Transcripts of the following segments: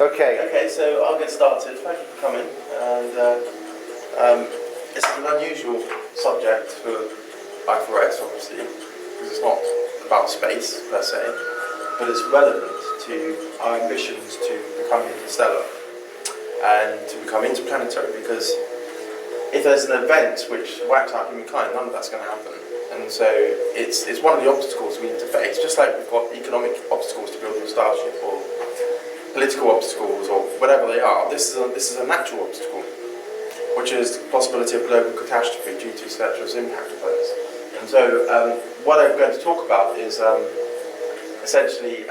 Okay, so I'll get started. Thank you for coming. And this is an unusual subject for I4S, obviously, because it's not about space per se, but it's relevant to our ambitions to become interstellar and to become interplanetary, because if there's an event which wipes out humankind, none of that's going to happen. And so it's one of the obstacles we need to face, just like we've got economic obstacles to building a starship, or political obstacles, or whatever they are. This is a natural obstacle, which is the possibility of global catastrophe due to ceteris impact events. And so what I'm going to talk about is essentially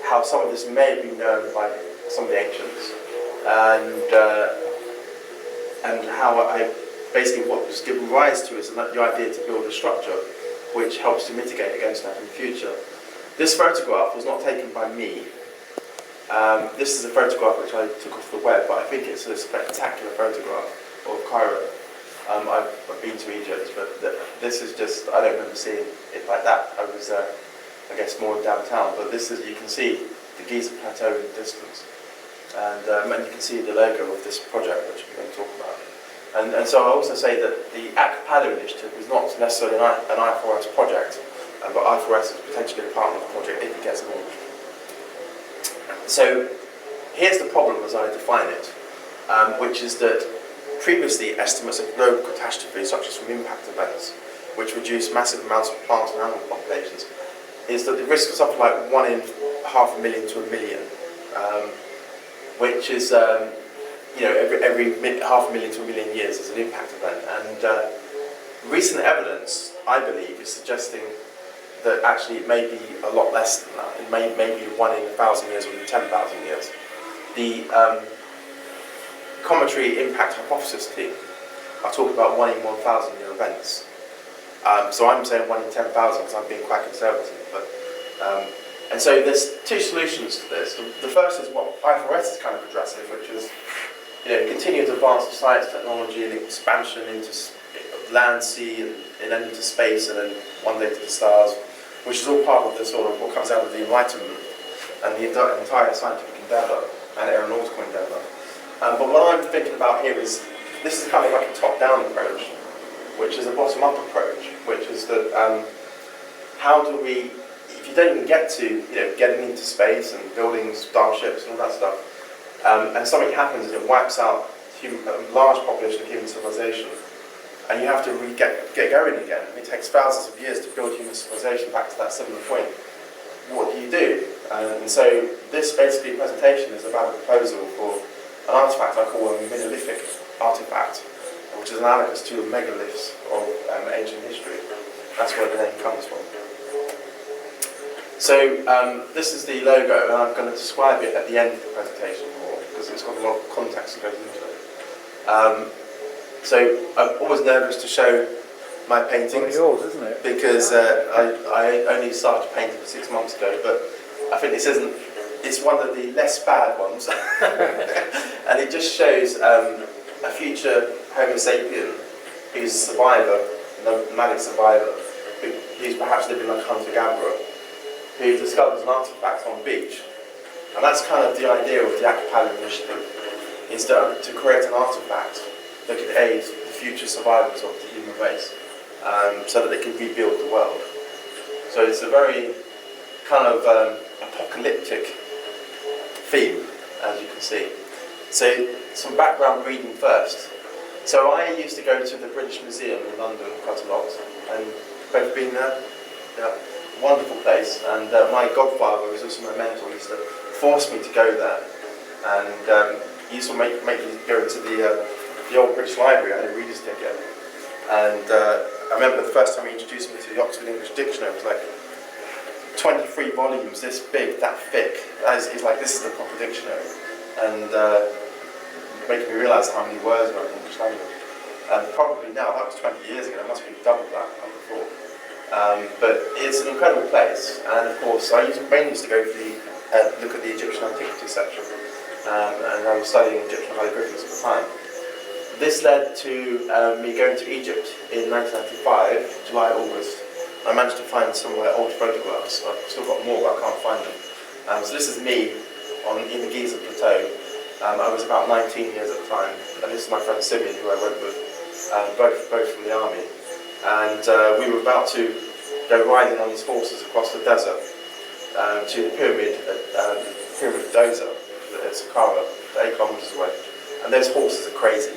how some of this may have been known by some of the ancients, and how basically what was given rise to is the idea to build a structure which helps to mitigate against that in the future. This photograph was not taken by me. This is a photograph which I took off the web, but I think it's a spectacular photograph of Cairo. I've been to Egypt, but this is just, I don't remember seeing it like that. I was, I guess, more downtown, but this is, you can see the Giza Plateau in the distance. And you can see the logo of this project, which I'm going to talk about. And so I also say that the Apkallu Initiative is not necessarily an I4S project, but I4S is potentially a partner project if it gets launched. So here's the problem as I define it, which is that previously estimates of global catastrophes, such as from impact events, which reduce massive amounts of plant and animal populations, is that the risk is something like 1 in 500,000 to 1 million, which is every 500,000 to 1 million years is an impact event. And recent evidence, I believe, is suggesting that actually it may be a lot less than that. It may be 1 in 1,000 years or 10,000 years. The cometary impact hypothesis team are talking about 1 in 1,000 year events. So I'm saying 1 in 10,000 because I'm being quite conservative. And so there's two solutions to this. The first is what I4S is kind of addressing, which is continued advance of science, technology, and expansion into land, sea, and then into space, and then one day to the stars, which is all part of the sort of what comes out of the Enlightenment and the entire scientific endeavour and aeronautical endeavour. But what I'm thinking about here is, this is kind of like a top-down approach, which is a bottom-up approach, which is that how do we, if you don't even get to getting into space and building starships and all that stuff, and something happens and it wipes out a large population of human civilization, and you have to get going again. It takes thousands of years to build human civilization back to that similar point. What do you do? And so this basically presentation is about a proposal for an artefact I call a minilithic artefact, which is analogous to the megaliths of ancient history. That's where the name comes from. So this is the logo, and I'm going to describe it at the end of the presentation more, because it's got a lot of context that goes into it. So I'm always nervous to show my paintings. It's yours, isn't it? Because I only started painting 6 months ago, but I think this isn't. It's one of the less bad ones, and it just shows a future Homo sapien who's a survivor, a nomadic survivor, who's perhaps living like a hunter-gatherer, who discovers an artefact on the beach. And that's kind of the idea of the Apkallu Initiative, is to create an artefact that could aid the future survivors of the human race, so that they can rebuild the world. So it's a very kind of apocalyptic theme, as you can see. So some background reading first. So I used to go to the British Museum in London quite a lot, and both been there. Yeah, wonderful place. And my godfather, who was also my mentor, used to force me to go there, and he used to make me go into the old British Library. I had a reader's ticket, and I remember the first time he introduced me to the Oxford English Dictionary. It was like 23 volumes, this big, that thick. He's like, this is the proper dictionary, and making me realise how many words are in the English language. And probably now, that was 20 years ago, it must be double that, I thought. But it's an incredible place, and of course I mainly used to go for look at the Egyptian antiquity section, and I was studying Egyptian hieroglyphics at the time. This led to me going to Egypt in 1995, July, August. I managed to find some old photographs. I've still got more, but I can't find them. So this is me in the Giza Plateau. I was about 19 years at the time, and this is my friend Simeon, who I went with, both from the army. And we were about to go riding on these horses across the desert to the pyramid of Doza, at Saqqara, 8 kilometers away. And those horses are crazy.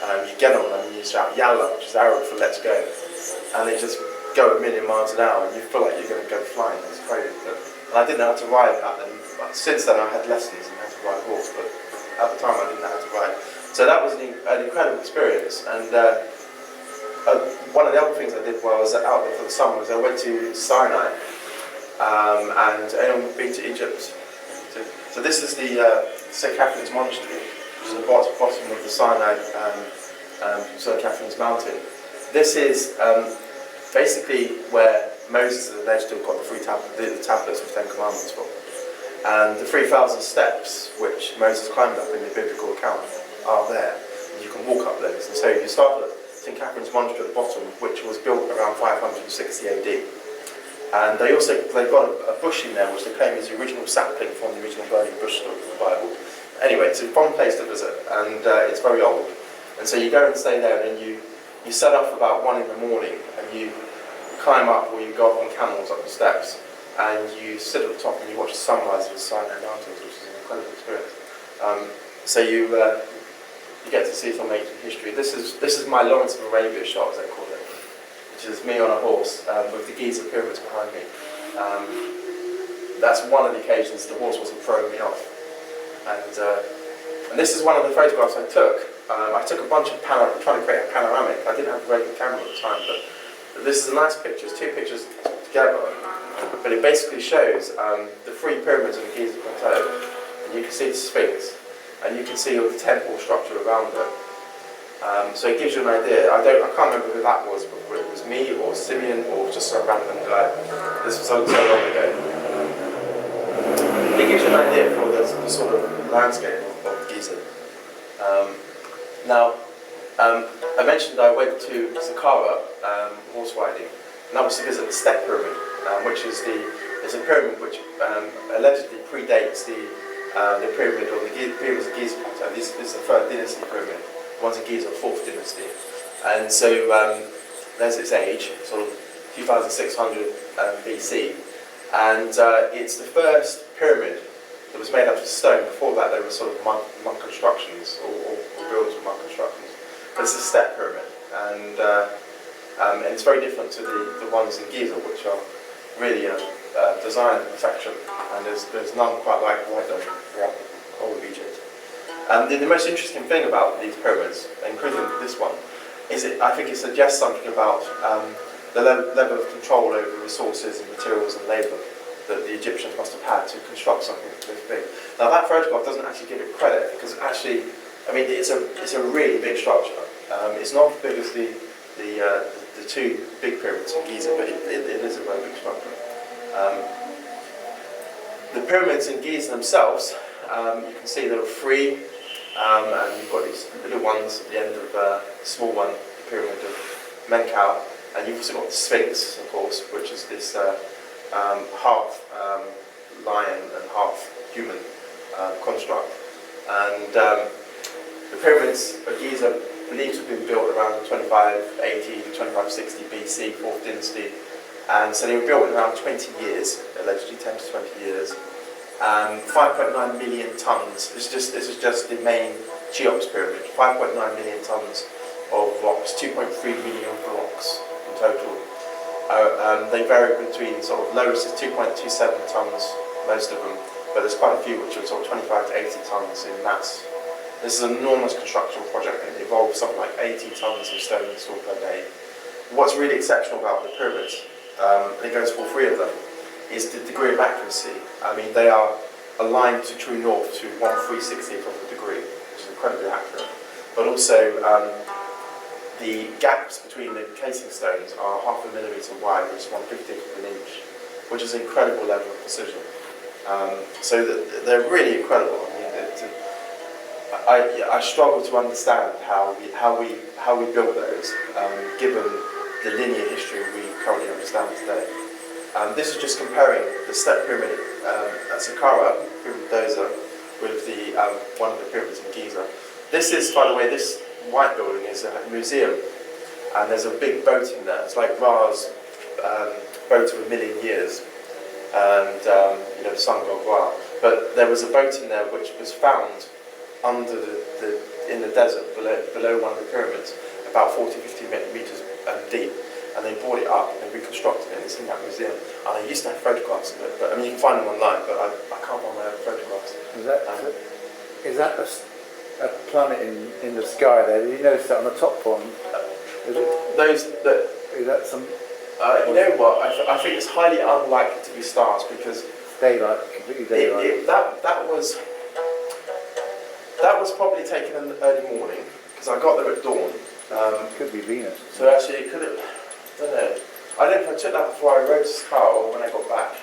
You get on them and you shout Yalla, which is Arab for let's go. And they just go a million miles an hour and you feel like you're going to go flying. It's crazy. And I didn't know how to ride back then. But since then I had lessons in how to ride a horse, but at the time I didn't know how to ride. So that was an incredible experience. And one of the other things I did while I was out there for the summer was I went to Sinai. And anyone been to Egypt? So this is the St. Catherine's Monastery, which is at the bottom of the Sinai St. Catherine's Mountain. This is basically where Moses is alleged to have got the tablets of 10 Commandments from. And the 3,000 steps which Moses climbed up in the biblical account are there. And you can walk up those. And so you start at St. Catherine's Monastery at the bottom, which was built around 560 AD. And they've got a bush in there which they claim is the original sapling from the original burning bush story from the Bible. Anyway, it's a fun place to visit, and it's very old. And so you go and stay there, and then you set off about 1 in the morning, and you climb up, or you go up on camels up the steps, and you sit at the top and you watch the sunrise of the Sinai Mountains, which is an incredible experience. So you get to see some ancient history. This is my Lawrence of Arabia shot, as they call it, which is me on a horse with the Giza pyramids behind me. That's one of the occasions the horse wasn't throwing me off. And this is one of the photographs I took. I took a bunch of trying to create a panoramic. I didn't have a very good camera at the time, but this is a nice picture. It's 2 pictures together. But it basically shows the 3 pyramids of the Giza Plateau. And you can see the Sphinx. And you can see all the temple structure around it. So it gives you an idea. I can't remember who that was, but whether it was me or Simeon or just some random guy. This was so long ago. It gives you an idea for the sort of landscape of Giza. Now, I mentioned I went to Saqqara horse riding, and that was to visit the Step Pyramid, which is a pyramid which allegedly predates the pyramid or the pyramids of Giza Plateau. This is the 3rd dynasty pyramid. The ones in Giza are 4th dynasty. And so there's its age, sort of 2600 BC. And it's the first pyramid that was made up of stone. Before that, they were sort of mud constructions or built with mud constructions. But it's a step pyramid, and it's very different to the ones in Giza, which are really designed to perfection. And there's none quite like them throughout all of Egypt. The most interesting thing about these pyramids, including this one, is I think it suggests something about the level of control over resources and materials and labour that the Egyptians must have had to construct something this big. Now that photograph doesn't actually give it credit, because actually, I mean, it's a really big structure. It's not as big as the 2 big pyramids in Giza, but it is a very big structure. The pyramids in Giza themselves, you can see there are 3, and you've got these little ones at the end of the small one, the pyramid of Menkaure, and you've also got the Sphinx, of course, which is this half lion and half human construct. And the pyramids of Giza believed to have been built around 2580 to 2560 BC, 4th dynasty. And so they were built in around 20 years, allegedly 10 to 20 years. 5.9 million tons. This is just the main Cheops pyramid. 5.9 million tons of rocks, 2.3 million blocks in total. They vary between sort of lowest is 2.27 tons, most of them, but there's quite a few which are sort of 25 to 80 tons in mass. This is an enormous construction project, and it involves something like 80 tons of stone installed per day. What's really exceptional about the pyramids, and it goes for all 3 of them, is the degree of accuracy. I mean, they are aligned to true north to 1/360th of a degree, which is incredibly accurate. But also, the gaps between the casing stones are 0.5 millimetre wide, which is 1/50th of an inch, which is an incredible level of precision. So they're really incredible. I mean, I struggle to understand how we built those, given the linear history we currently understand today. This is just comparing the step pyramid at Saqqara, Pyramid Dozer, with the one of the pyramids in Giza. This is, by the way, this white building is a museum, and there's a big boat in there. It's like Ra's boat of 1,000,000 years, and you know, the sun god Ra. But there was a boat in there which was found under in the desert below one of the pyramids, about 40-50 meters deep, and they brought it up and they reconstructed it. And it's in that museum. And I used to have photographs of it, but I mean you can find them online, but I can't find my own photographs. Is that a planet in the sky there? Did you notice that on the top one? Is that some? You know what? I think it's highly unlikely to be stars because daylight, completely daylight. That was probably taken in the early morning because I got there at dawn. Could be Venus. So actually, it could have. I don't know. I don't know if I took that before I rode to Scar or when I got back.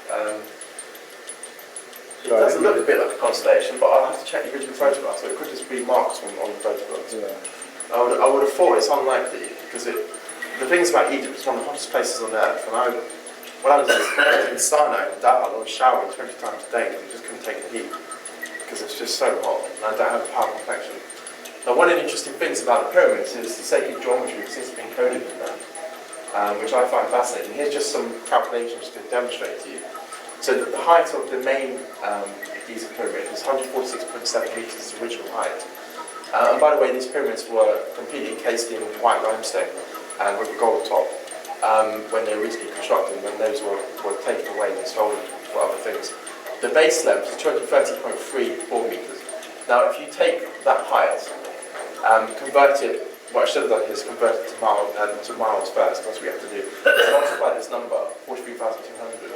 It doesn't look a bit like a constellation, but I'll have to check the original photograph. So it could just be marks on the photographs. Yeah. I would have thought it's unlikely because the things about Egypt, it's one of the hottest places on earth. And when I was in Sinai and Dal, I was showering 20 times a day because I just couldn't take the heat because it's just so hot and I don't have a power complexion. Now, one of the interesting things about the pyramids is the sacred geometry that seems to be encoded in them, which I find fascinating. Here's just some calculations to demonstrate to you. So that the height of the main Giza pyramid is 146.7 meters, the original height. And by the way, these pyramids were completely encased in white limestone and with a gold top when they were originally constructed. When those were taken away and sold for other things. The base length is 230.34 meters. Now, if you take that height, convert it, what I should have done is convert it to miles first. That's what we have to do. So multiply this number, 43,200.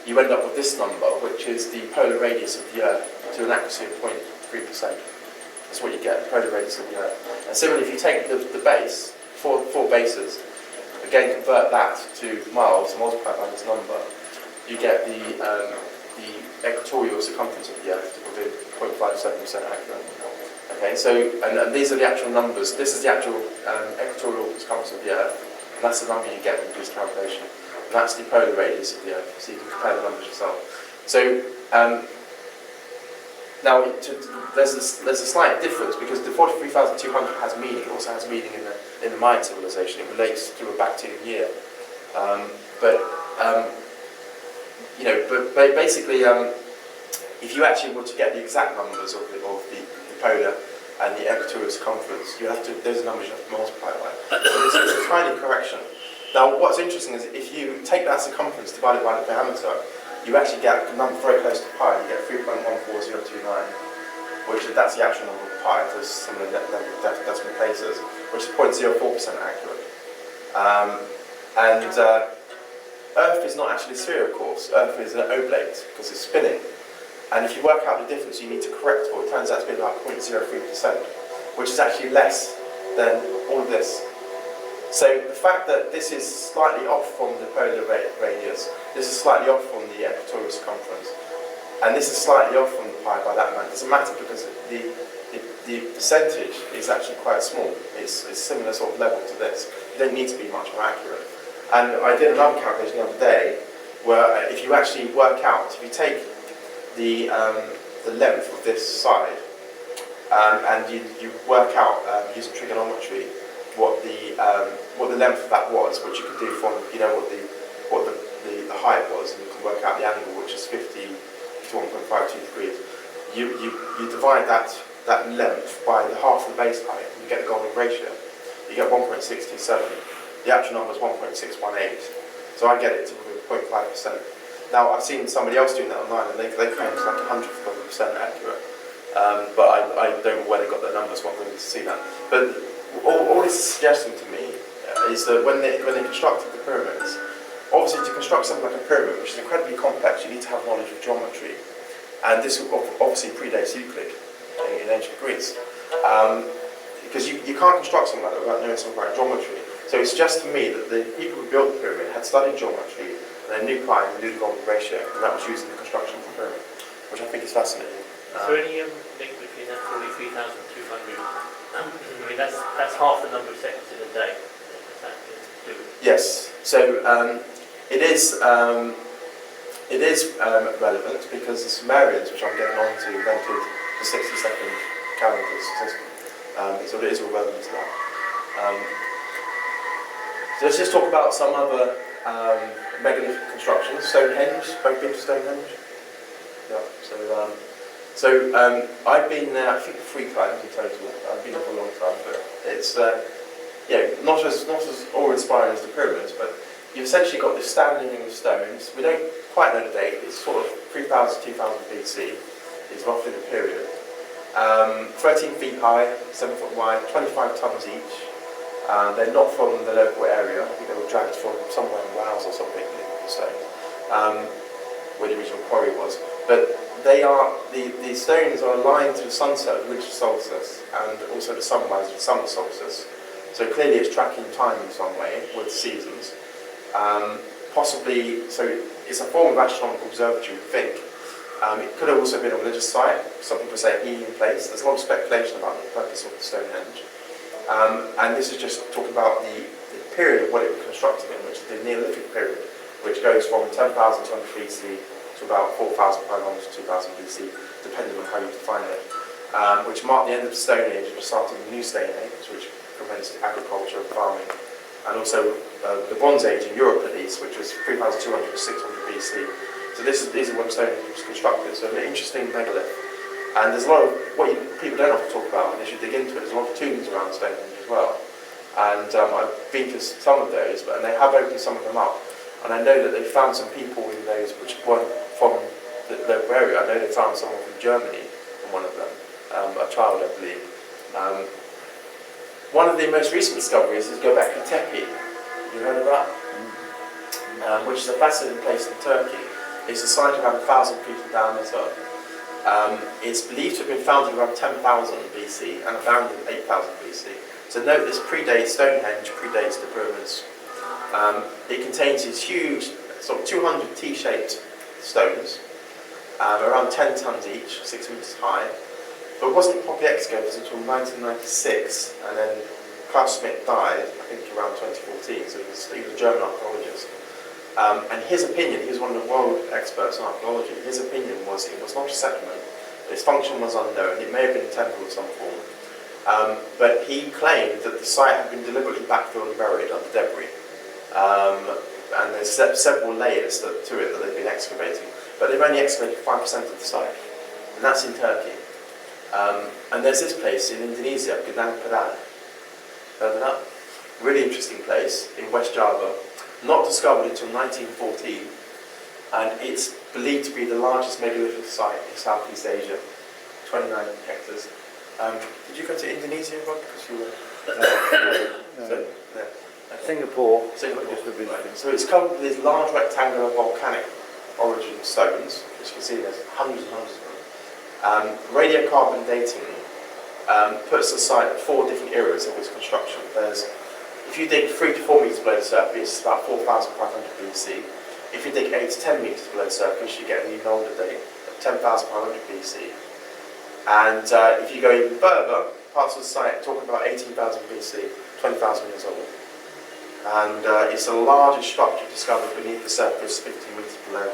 You end up with this number, which is the polar radius of the Earth, to an accuracy of 0.3%. That's what you get, the polar radius of the Earth. And similarly, if you take the base, four bases, again convert that to miles and multiply by this number, you get the equatorial circumference of the Earth within 0.57% accurate. Okay, so and these are the actual numbers. This is the actual equatorial circumference of the Earth, and that's the number you get with this calculation. And that's the polar radius of the Earth, so you can compare the numbers yourself. So now there's a slight difference because the 43,200 has meaning. It also has meaning in the Mayan civilization. It relates to a bacterial year, you know, but basically, if you actually were to get the exact numbers of the polar and the equatorial circumference, you have to. Those numbers you have to multiply by. So it's a tiny correction. Now, what's interesting is if you take that circumference divided by the diameter, you actually get a number very close to pi. You get 3.14029, that's the actual number of pi. There's some of the number of decimal places, which is 0.04% accurate. Earth is not actually a sphere, of course. Earth is an oblate because it's spinning. And if you work out the difference you need to correct for, it turns out to be about 0.03%, which is actually less than all of this. So the fact that this is slightly off from the polar radius, this is slightly off from the equatorial circumference, and this is slightly off from the pi by that amount, doesn't matter because the percentage is actually quite small. It's a similar sort of level to this. You don't need to be much more accurate. And I did another calculation the other day where if you actually work out, if you take the length of this side and you work out using trigonometry what the length of that was, which you could do from what the height was, and you can work out the angle, which is 51.52 degrees. You divide that length by the half of the base height, and you get the golden ratio. You get 1.627. The actual number is 1.618. So I get it to 0.5%. Now I've seen somebody else doing that online, and they claim it's like 100th of a percent accurate. But I don't know where they got their numbers, what I'm going to see that. But all this is suggesting to me is that when they constructed the pyramids, obviously to construct something like a pyramid, which is incredibly complex, you need to have knowledge of geometry. And this obviously predates Euclid in ancient Greece. Because you can't construct something like that without knowing something about geometry. So it suggests to me that the people who built the pyramid had studied geometry, and they knew pi and they knew the golden ratio, and that was used in the construction of the pyramid, which I think is fascinating. Is there any link between that 43,200? I mean, that's half the number of seconds in a day. Does that do? Yes. So it is. it is relevant because the Sumerians, which I'm getting on to, invented the 60-second calendar system. So it is all relevant to that. So let's just talk about some other megalithic constructions. Stonehenge, both been to Stonehenge? Yeah, so I've been there, I think 3 times in total. I've been there for a long time, but it's not as awe-inspiring as the pyramids, but you've essentially got this standing ring of stones. We don't quite know the date. It's sort of 3000, 2000 BC is roughly the period. 13 feet high, 7 foot wide, 25 tons each. They're not from the local area. I think they were dragged from somewhere in Wales or something, the stones, where the original quarry was. But they are, the stones are aligned to the sunset, the winter solstice, and also the sunrise, the summer solstice. So clearly it's tracking time in some way with the seasons. Possibly, so it's a form of astronomical observatory, we think. It could have also been a religious site. Some people say a healing place. There's a lot of speculation about the purpose of the Stonehenge. And this is just talking about the period of what it was constructed in, which is the Neolithic period, which goes from 10,200 BC to about 4,500 to 2,000 BC, depending on how you define it, which marked the end of the Stone Age and the start of the New Stone Age, which commenced agriculture and farming, and also the Bronze Age in Europe at least, which was 3,200 to 600 BC. So these are when Stonehenge was constructed, so an interesting megalith. And there's a lot of, people don't often talk about, and they should dig into it, there's a lot of tombs around Stonehenge as well. And I've been to some of those, and they have opened some of them up. And I know that they found some people in those which weren't from the local area. I know they found someone from Germany in one of them, a child, I believe. One of the most recent discoveries is Göbekli Tepe. Have you heard of that? Which is a fascinating place in Turkey. It's a site around 1,000 feet in diameter. It's believed to have been founded around 10,000 BC and abandoned 8,000 BC. So note this predates Stonehenge, predates the pyramids. It contains these huge, sort of 200 T-shaped stones, around 10 tons each, 6 meters high. But it wasn't properly excavated until 1996, and then Klaus Schmidt died, I think around 2014, so he was a German archaeologist. And his opinion, he was one of the world experts in archaeology, his opinion was it was not a settlement, its function was unknown, it may have been a temple of some form, but he claimed that the site had been deliberately backfilled and buried under debris. And there's several layers to it that they've been excavating, but they've only excavated 5% of the site, and that's in Turkey. And there's this place in Indonesia, Gunung Padang. Heard of that? Really interesting place in West Java. Not discovered until 1914, and it's believed to be the largest megalithic site in Southeast Asia, 29 hectares. Did you go to Indonesia, Rob? Because you were No. So, yeah. Okay. Singapore. Just a bit. So it's covered with these large rectangular volcanic origin stones, as you can see there's hundreds and hundreds of them. Radiocarbon dating puts the site at 4 different eras of its construction. If you dig 3 to 4 meters below the surface, it's about 4,500 BC. If you dig 8 to 10 meters below the surface, you get an even older date, 10,500 BC. And if you go even further, parts of the site talking about 18,000 BC, 20,000 years old. And it's the largest structure discovered beneath the surface, 15 meters below.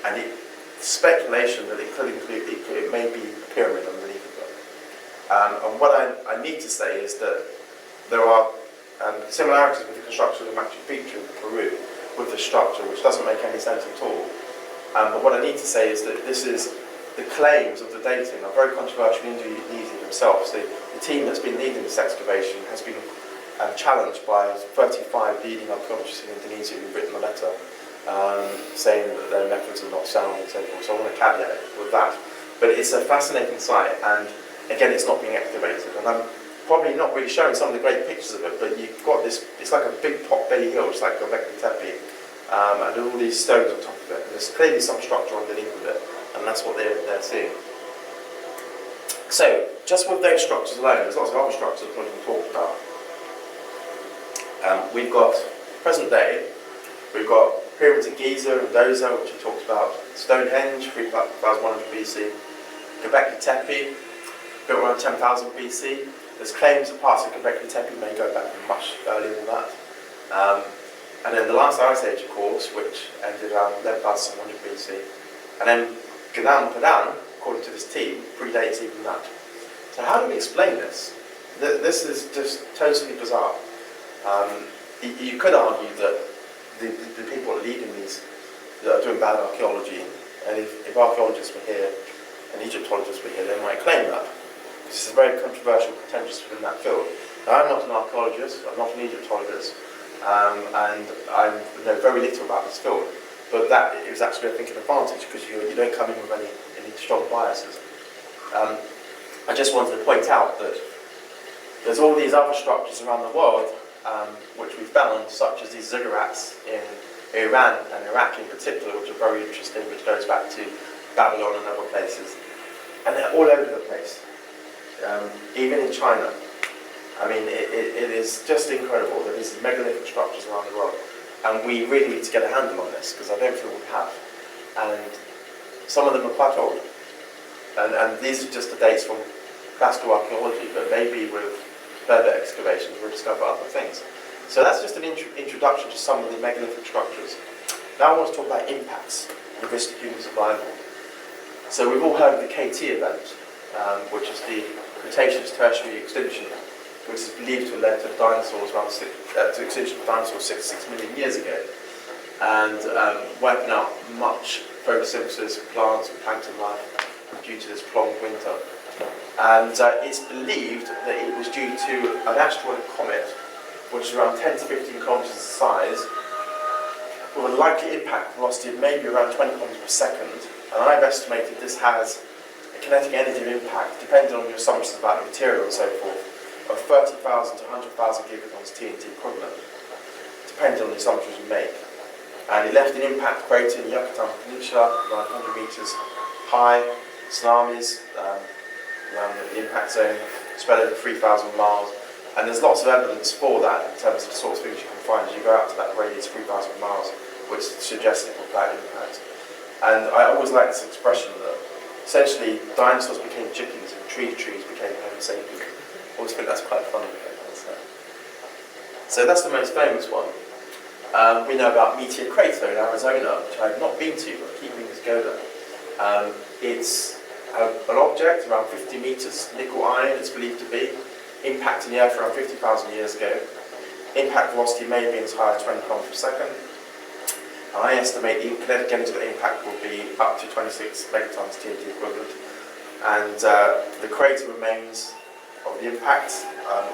And it's speculation that it could include, it may be a pyramid underneath of it. And what I need to say is that there are similarities with the construction of the Machu Picchu in Peru with the structure, which doesn't make any sense at all. But what I need to say is that the claims of the dating are very controversial in Indonesia themselves. The team that's been leading this excavation has been challenged by 35 leading archaeologists in Indonesia who've written a letter saying that their methods are not sound and so forth. So I want to caveat it with that. But it's a fascinating site, and again, it's not being excavated. And I'm probably not really showing some of the great pictures of it, but you've got this, it's like a big pot-belly hill, just like Göbekli Tepe, and all these stones on top of it. And there's clearly some structure underneath of it, and that's what they're seeing. So, just with those structures alone, there's lots of other structures we can talk about. We've got, present day, we've got pyramids in Giza and Doza, which we talked about, Stonehenge, 3,100 BC, Göbekli Tepe, built around 10,000 BC. There's claims that parts of Göbekli Tepe may go back much earlier than that. And then the last ice age, of course, which ended around 11,700 BC. And then Padan, according to this team, predates even that. So how do we explain this? This is just totally bizarre. You could argue that the people leading these, that are doing bad archaeology, and if archaeologists were here and Egyptologists were here, they might claim that. This is very controversial, contentious within that field. Now, I'm not an archaeologist, I'm not an Egyptologist, and I know very little about this field, but that is actually, I think, an advantage because you don't come in with any strong biases. I just wanted to point out that there's all these other structures around the world which we found, such as these ziggurats in Iran and Iraq in particular, which are very interesting, which goes back to Babylon and other places. And they're all over the place, even in China. I mean, it is just incredible. There is megalithic structures around the world. And we really need to get a handle on this, because I don't feel we have. And some of them are quite old. And these are just the dates from classical archaeology, but maybe with further excavations we'll discover other things. So that's just an introduction to some of the megalithic structures. Now I want to talk about impacts in risk to human survival. So we've all heard of the KT event, which is the Cretaceous Tertiary extinction, which is believed to have led to dinosaurs to extinction of dinosaurs 6 million years ago, and wiping out much photosynthesis, plants and plankton life due to this prolonged winter. And it's believed that it was due to an asteroid comet, which is around 10 to 15 kilometers in size, with a likely impact velocity of maybe around 20 kilometers per second. And I've estimated this has a kinetic energy of impact, depending on your assumptions about the material and so forth, of 30,000 to 100,000 gigatons TNT equivalent, depending on the assumptions you make. And it left an impact crater in the Yucatan Peninsula, around 100 meters high, tsunamis around the impact zone, spread over 3,000 miles. And there's lots of evidence for that in terms of the sorts of things you can find as you go out to that radius 3,000 miles, which suggests it was that impact. And I always like this expression that essentially dinosaurs became chickens and trees became Homo sapiens. I always think that's quite funny. So that's the most famous one. We know about Meteor Crater in Arizona, which I have not been to, but keep meaning to go there. It's an object around 50 meters, nickel iron it's believed to be, impacting the Earth around 50,000 years ago. Impact velocity may have been as high as 20 kilometers per second. And I estimate the kinetic energy of the impact will be up to 26 megatons TNT equivalent. And the crater remains of the impact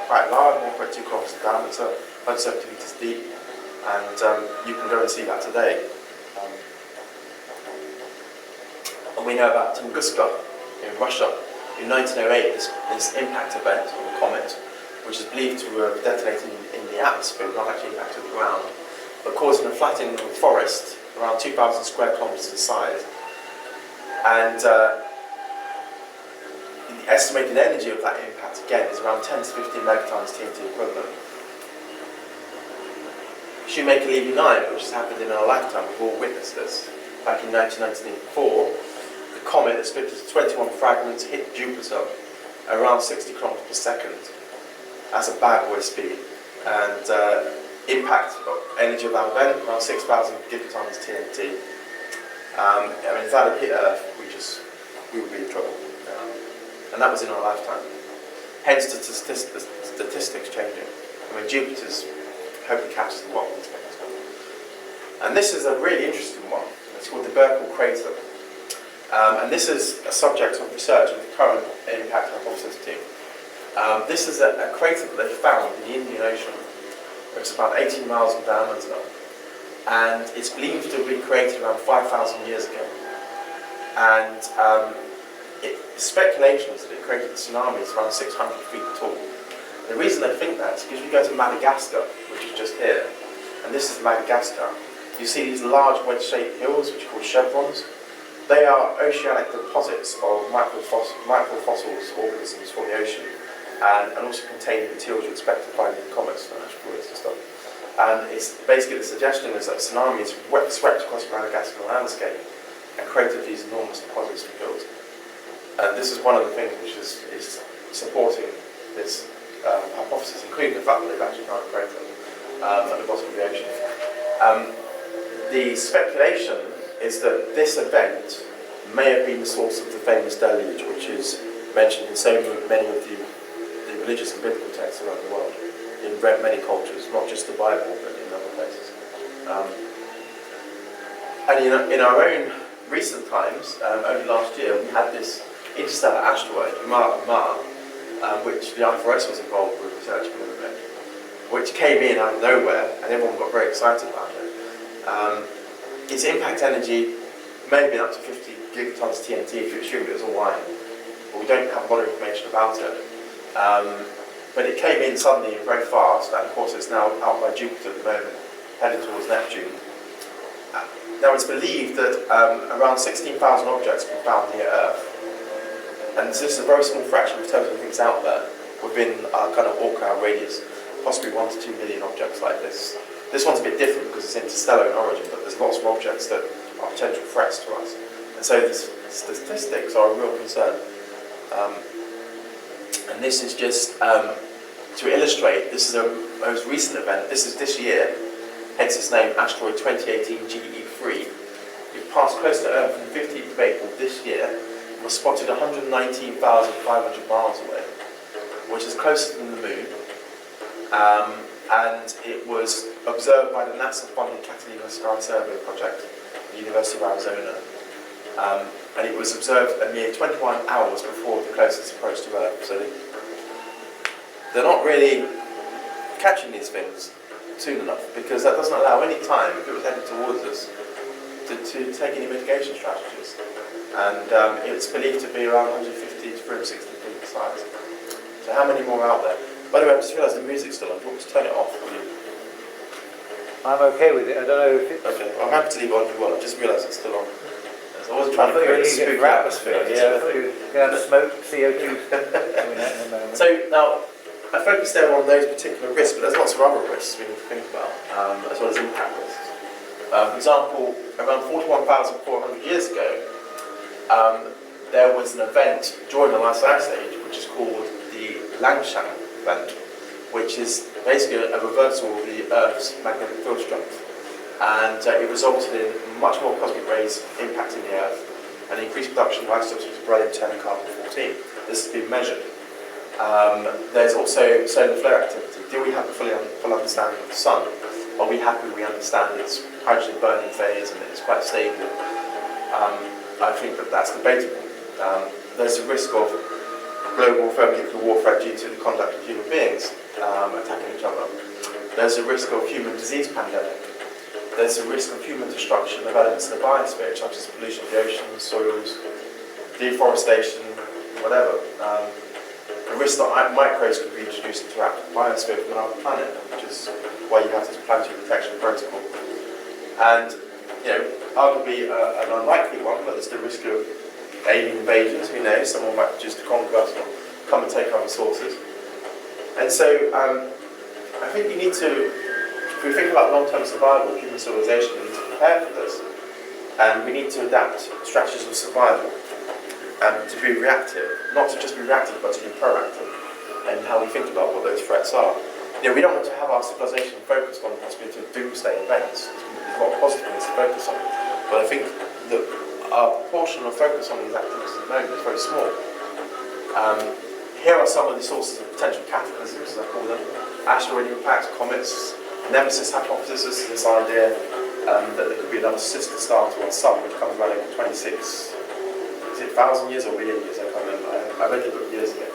quite large, 1.2 kilometers in diameter, 170 meters deep. And you can go and see that today. And we know about Tunguska in Russia. In 1908, this impact event, or the comet, which is believed to have detonated in the atmosphere, not actually impacted the ground, but causing a flattening of the forest around 2,000 square kilometers in size. And the estimated energy of that impact, again, is around 10 to 15 megatons TNT equivalent. Shoemaker Levy 9, which has happened in our lifetime, we've all witnessed this. Back in 1994, the comet that split into 21 fragments hit Jupiter at around 60 kilometers per second. That's a bad boy speed. And impact energy of that event, around 6,000 gigatons TNT. I mean, if that had hit Earth, we would be in trouble. And that was in our lifetime. Hence the statistics changing. I mean, Jupiter's hopefully catches the lot of these things. And this is a really interesting one. It's called the Berkel crater. And this is a subject of research of the current impact hypothesis team. This is a crater that they found in the Indian Ocean. It's about 18 miles in diameter. And it's believed to have been created around 5,000 years ago. And the speculation is that it created tsunamis around 600 feet tall. The reason they think that is because you go to Madagascar, which is just here, and this is Madagascar. You see these large wedge-shaped hills, which are called chevrons. They are oceanic deposits of microfossils, organisms from the ocean, and also containing materials you expect to find in comets and asteroids and stuff. And it's basically the suggestion is that tsunamis swept across the Madagascar landscape and created these enormous deposits and hills. And this is one of the things which is supporting this hypothesis, including the fact that they've actually found a crater at the bottom of the ocean. the speculation is that this event may have been the source of the famous deluge, which is mentioned in so many of the religious and biblical texts around the world, in many cultures, not just the Bible, but in other places. And in our own recent times, only last year, we had this interstellar asteroid, Ma, which the IFRS was involved with researching a little bit, which came in out of nowhere, and everyone got very excited about it. Its impact energy may have been up to 50 gigatons TNT if you assume it was all iron, but we don't have a lot of information about it. But it came in suddenly and very fast, and of course it's now out by Jupiter at the moment, heading towards Neptune. Now it's believed that around 16,000 objects have been found near Earth, and this is a very small fraction of total things out there within our kind of Orca radius, possibly 1 to 2 million objects like this. This one's a bit different because it's interstellar in origin, but there's lots of objects that are potential threats to us. And so the statistics are a real concern. And this is just to illustrate, this is a most recent event, this is this year, hence its name, asteroid 2018 GE3. It passed close to Earth on the 15th of April this year, and was spotted 119,500 miles away, which is closer than the Moon. And it was observed by the NASA-funded Catalina Sky Survey project at the University of Arizona. And it was observed a mere 21 hours before the closest approach to Earth. So they're not really catching these things soon enough, because that doesn't allow any time, if it was headed towards us, to take any mitigation strategies. And it's believed to be around 150 to 360 feet in size. So how many more are out there? By the way, I just realised the music's still on. Do you want me to turn it off for you? I'm okay with it. I don't know if it's... Okay, I'm happy to leave it on if you want. I just realised it's still on. So I wasn't trying to create a spooky atmosphere. Yeah, I thought you were going to smoke CO2 coming out in a moment. So now, I focused there on those particular risks, but there's lots of other risks we need to think about, as well as impact risks. For example, around 41,400 years ago, there was an event during the last ice age, which is called the Langshan event, which is basically a reversal of the Earth's magnetic field strength. And it resulted in much more cosmic rays impacting the Earth and increased production of isotopes of beryllium-10 and carbon-14. This has been measured. There's also solar flare activity. Do we have a full understanding of the Sun? Are we happy we understand its hydrogen burning phase and it's quite stable? I think that that's debatable. There's a risk of global thermonuclear warfare due to the conduct of human beings attacking each other. There's a risk of human disease pandemic. There's a risk of human destruction of elements in the biosphere, such as pollution of the oceans, soils, deforestation, whatever. A risk that microbes could be introduced into our biosphere from another planet, which is why you have this planetary protection protocol. And, arguably an unlikely one, but there's the risk of alien invasions. Who knows? Someone might just conquer us or come and take our resources. And so, I think you need to. If we think about long-term survival of human civilization, we need to prepare for this. And we need to adapt strategies of survival and to be reactive. Not to just be reactive, but to be proactive in how we think about what those threats are. We don't want to have our civilization focused on the possibility of doomsday events. There's a lot of positive things to focus on. But I think that our proportion of focus on these activities at the moment is very small. Here are some of the sources of potential cataclysms, as I call them. Asteroid impacts, comets, Nemesis hypothesis is this idea that there could be another sister star to our Sun, which comes around every 26, is it 1,000 years or million years? I can't remember. I read the book years ago.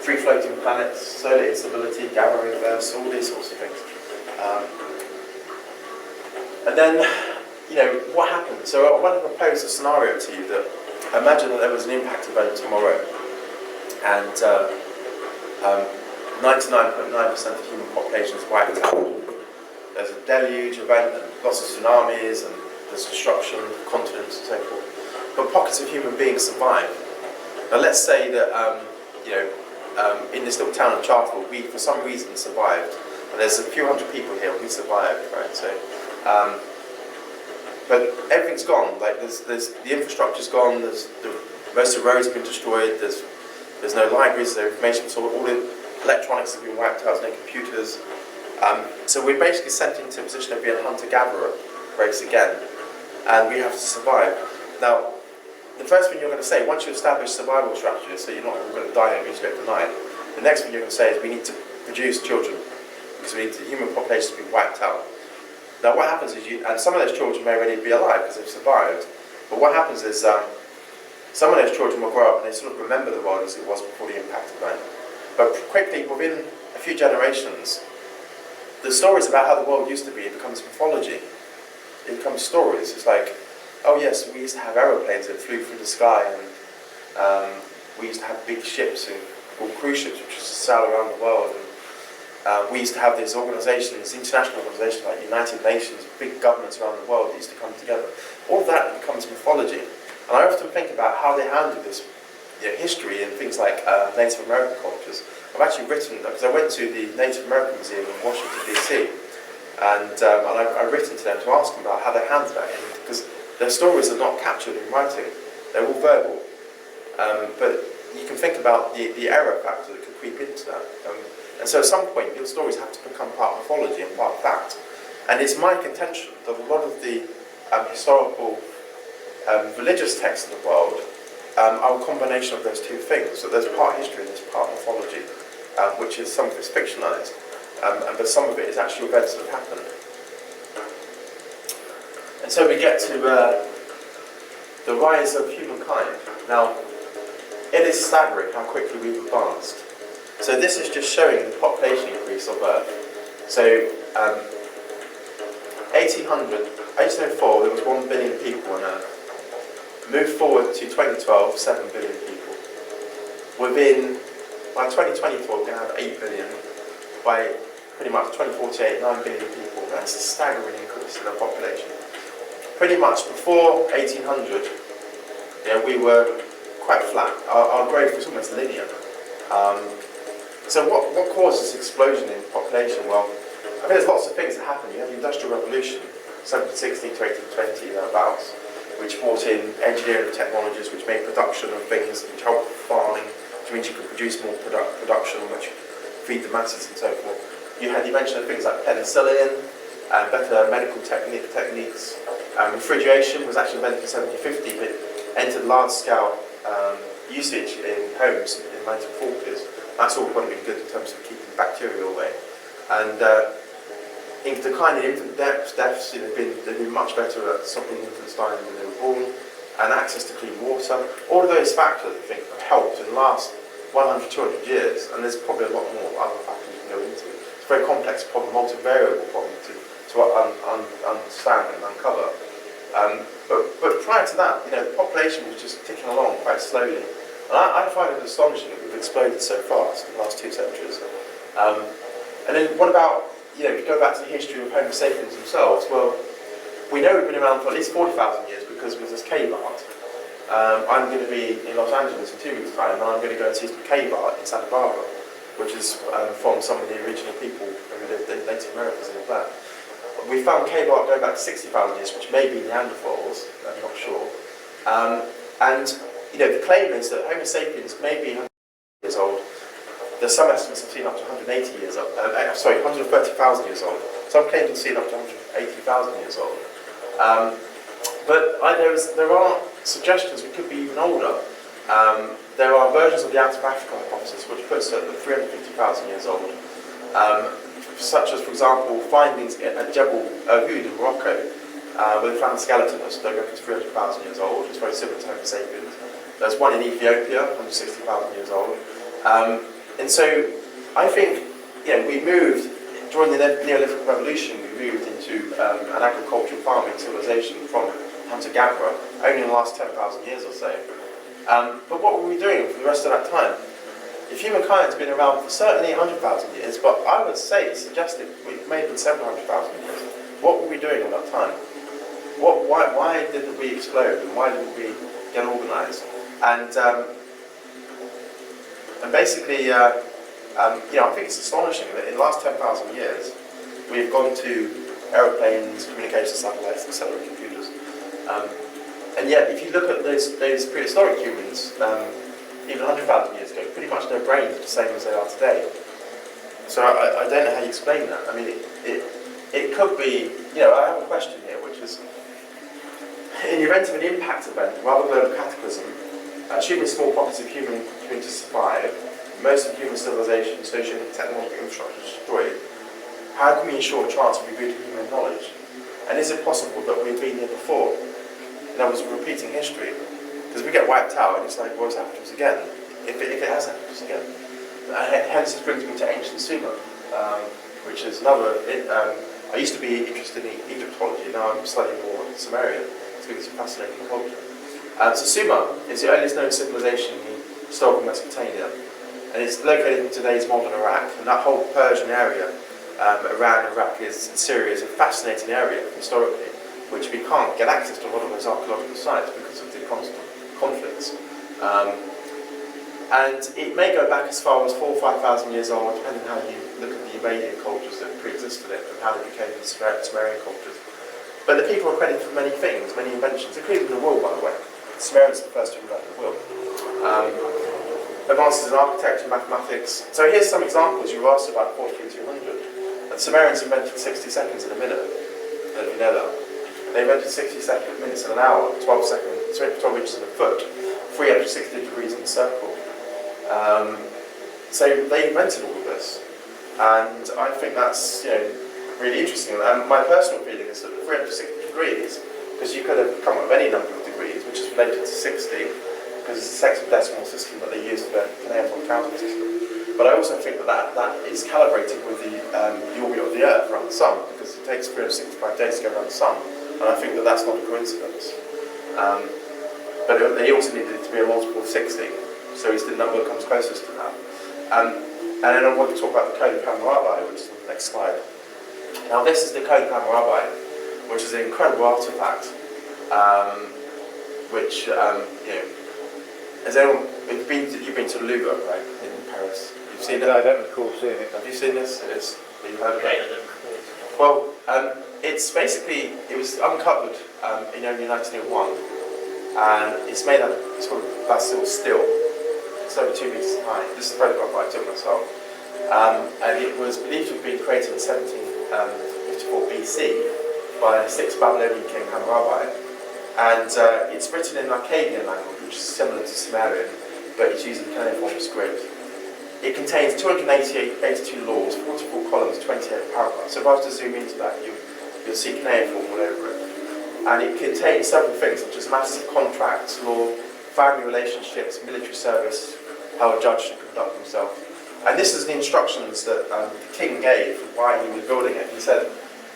Free floating planets, solar instability, gamma ray bursts, all these sorts of things. And then, what happens? So I want to propose a scenario to you that imagine that there was an impact event tomorrow, and 99.9% of the human population is wiped out. There's a deluge event and lots of tsunamis and there's destruction of continents and so forth. But pockets of human beings survive. Now let's say that in this little town of Chartwell, we for some reason survived. And there's a few hundred people here who survived, right? So, but everything's gone. Like there's the infrastructure's gone. Most of the roads have been destroyed. There's no libraries. There's information. So all the electronics have been wiped out. There's no computers. So we're basically sent into a position of being a hunter-gatherer. race again, and we have to survive. Now, the first thing you're going to say, once you establish survival strategies, so you're not going to die immediately overnight, the next thing you're going to say is we need to produce children, because we need the human population to be wiped out. Now what happens is, and some of those children may already be alive because they've survived, but what happens is some of those children will grow up and they sort of remember the world as it was before the impact of man. But quickly, within a few generations, the stories about how the world used to be, it becomes mythology. It becomes stories. It's like, oh yes, we used to have aeroplanes that flew through the sky, and we used to have big ships called cruise ships, which used to sail around the world. And we used to have these organisations, international organisations like United Nations, big governments around the world that used to come together. All of that becomes mythology. And I often think about how they handle this history in things like Native American cultures. I've actually written, because I went to the Native American Museum in Washington DC, and I've written to them to ask them about how they handle that, because their stories are not captured in writing, they're all verbal. But you can think about the error factor that could creep into that. And so at some point your stories have to become part of mythology and part of fact. And it's my contention that a lot of the historical religious texts in the world are a combination of those two things. So there's part history and there's part mythology, which is some of it's fictionalised, but some of it is actual events that have happened. And so we get to the rise of humankind. Now, it is staggering how quickly we've advanced. So this is just showing the population increase of Earth. So 1804 there was 1 billion people on Earth. Move forward to 2012, 7 billion people. By 2024 we're going to have 8 billion. By pretty much 2048, 9 billion people. That's a staggering increase in our population. Pretty much before 1800, we were quite flat. Our growth was almost linear. So what caused this explosion in population? Well, I think there's lots of things that happened. You had the Industrial Revolution, 1716 to 1820, thereabouts, which brought in engineering technologies, which made production of things, which helped farming, which means you could produce more production, which feed the masses and so forth. You had the invention of things like penicillin, and better medical techniques. Refrigeration was actually invented in 1750, but entered large-scale usage in homes in the 1940s. That's all going to be good in terms of keeping bacteria away. And in declining infant deaths, they've been much better at stopping infants dying when they were born, and access to clean water. All of those factors, I think, have helped in the last 100, 200 years, and there's probably a lot more other factors you can go into. It's a very complex problem, multivariable problem to understand and uncover. But prior to that, the population was just ticking along quite slowly. And I find it astonishing that we've exploded so fast in the last 2 centuries. And then what about, if you go back to the history of Homo sapiens themselves, well, we know we've been around for at least 40,000 years because of this cave art. I'm going to be in Los Angeles in 2 weeks' time, and I'm going to go and see some cave art in Santa Barbara, which is from some of the original people who lived in Native Americans and all that. We found cave art going back to 60,000 years, which may be Neanderthals, I'm not sure. And the claim is that Homo sapiens may be 100 years old. There's some estimates have seen up to 130,000 years old. Some claims have seen up to 180,000 years old. But there are suggestions we could be even older. There are versions of the artefact hypothesis which puts it at 350,000 years old. Such as, for example, findings at Jebel Uhud in Morocco, where they found a skeleton that's 300,000 years old. It's very similar to Homo sapiens. There's one in Ethiopia, 160,000 years old. And so I think, we moved, during the Neolithic Revolution, we moved into an agricultural farming civilization from hunter-gatherer, only in the last 10,000 years or so. But what were we doing for the rest of that time? If humankind's been around for certainly 100,000 years, but I would suggest it may have been 700,000 years. What were we doing at that time? Why didn't we explode, and why didn't we get organised? And basically, I think it's astonishing that in the last 10,000 years, we've gone to aeroplanes, communication satellites, etc., computers. And yet, if you look at those prehistoric humans, even 100,000 years ago, pretty much their brains are the same as they are today. So I don't know how you explain that. I mean, it could be, I have a question here, which is, in the event of an impact event, rather than a cataclysm, assuming small pockets of human communities survive, most of human civilization, social and technological infrastructure is destroyed, how can we ensure a chance of rebooting human knowledge? And is it possible that we've been here before? In other words, we're repeating history. Because we get wiped out, and it's like, what's happened to us again? If it has happened to us again. Hence, this brings me to ancient Sumer, which is another. I used to be interested in Egyptology, now I'm studying more Sumeria. It's because it's a fascinating culture. So Sumer is the earliest known civilization in historical Mesopotamia, and it's located in today's modern Iraq. And that whole Persian area around Iraq Syria is a fascinating area historically, which we can't get access to a lot of those archaeological sites because of the constant conflicts. And it may go back as far as 4,000 or 5,000 years old, depending on how you look at the Iranian cultures that pre-existed it and how they became the Sumerian cultures. But the people are credited for many things, many inventions, including the wheel, by the way. The Sumerians are the first to invent the wheel. Advances in architecture, mathematics. So here's some examples. You were asked about 43,200. The Sumerians invented 60 seconds in a minute. I don't know if you know that. They invented 60 minutes in an hour, 12 inches in a foot, 360 degrees in a circle. So they invented all of this, and I think that's really interesting. And my personal feeling is that the 360 degrees, because you could have come up with any number of degrees, which is related to 60, because it's a hexadecimal system that they use for the cuneiform counting system. But I also think that is calibrated with the orbit of the Earth around the Sun, because it takes 365 days to go around the Sun, and I think that that's not a coincidence. But they also needed it to be a multiple of 60, so it's the number that comes closest to that. And then I want to talk about the Code of Hammurabi, which is on the next slide. Now this is the Code of Hammurabi, which is an incredible artefact, which, has anyone, you've been to the Louvre, right, in Paris? You've seen it? I don't recall seeing it. Have you seen this? You've heard of it? Well, it's basically, it was uncovered in only 1901, and it's made out of, it's called basalt steel. It's over 2 meters high. This is a photograph I took myself. And it was believed to have been created in 1754 BC by the 6th Babylonian king Hammurabi. And it's written in Akkadian language, which is similar to Sumerian, but it's using cuneiform script. It contains 282 laws, 44 columns, 28 paragraphs. So if I was to zoom into that, you'll see cuneiform all over it. And it contains several things, such as matters of contracts, law, family relationships, military service, how a judge should conduct himself. And this is the instructions that the king gave while he was building it. He said,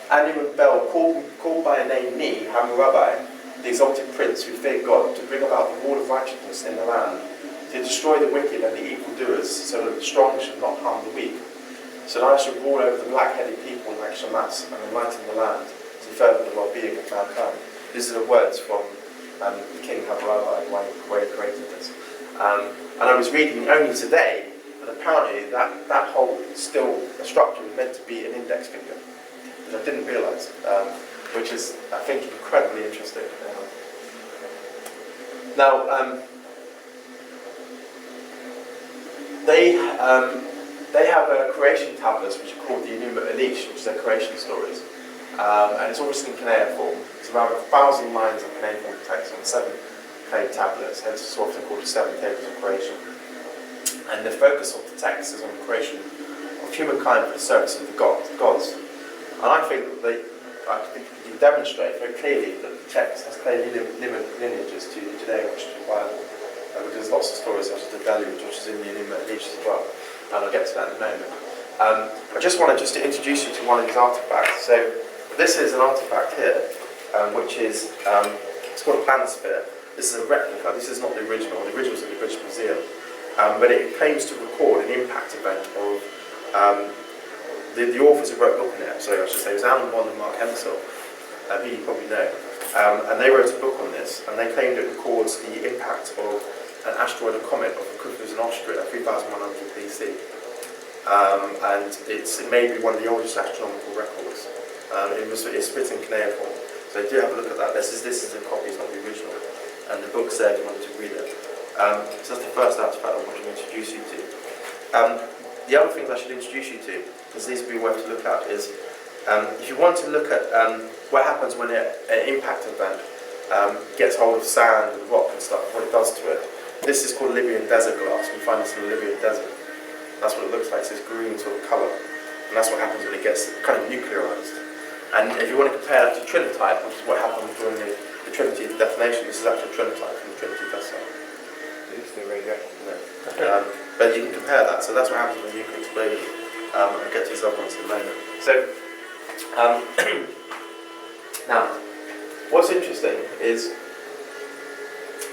Anu Bel called by a name me, Hammurabi, the exalted prince who feared God, to bring about the rule of righteousness in the land, to destroy the wicked and the evildoers, so that the strong should not harm the weak. So that I shall rule over the black-headed people like Shamas and enlighten the land, to further the well-being of mankind. These are the words from the king Hammurabi when he created this. And I was reading only today that apparently that whole still structure was meant to be an index finger, which I didn't realise, which is, I think, incredibly interesting. Now, they have creation tablets which are called the Enuma Elish, which is their creation stories. And it's all written in cuneiform. It's around 1,000 lines of cuneiform text on 7 clay tablets, hence it's often called the 7 tables of creation. And the focus of the text is on the creation of humankind for the service of the gods. And I think that you can demonstrate very clearly that the text has clear lineages to the Judeo-Christian Bible, because there's lots of stories such as the deluge, which is in the Enuma Elish as well, and I'll get to that in a moment. I just wanted to introduce you to one of these artefacts. So this is an artefact here, which is, it's called a planisphere. This is a replica, this is not the original is in the British Museum, but it claims to record an impact event of, the authors who wrote a book on it, so I should say, it was Alan Bond and Mark Hensel, who you probably know, and they wrote a book on this, and they claimed it records the impact of an asteroid or comet of Cuvius in Austria, 3100 BC, and it may be one of the oldest astronomical records. It's written in cuneiform, so do have a look at that. This is a copy, it's not the original, and the book's there if you wanted to read it. So that's the first artifact I want to introduce you to. The other things I should introduce you to, because these would be worth to look at, is If you want to look at what happens when an impact event gets hold of sand and rock and stuff, what it does to it, this is called Libyan desert glass. You find this in the Libyan desert. That's what it looks like. It's this green sort of colour. And that's what happens when it gets kind of nuclearised. And if you want to compare that to trinitite, which is what happened during the Trinity detonation, this is actually trinitite from the Trinity vessel. Is it still radioactive? No. But you can compare that. So that's what happens when a nuclear explosion. I'll get to these other ones in a moment. So, now, what's interesting is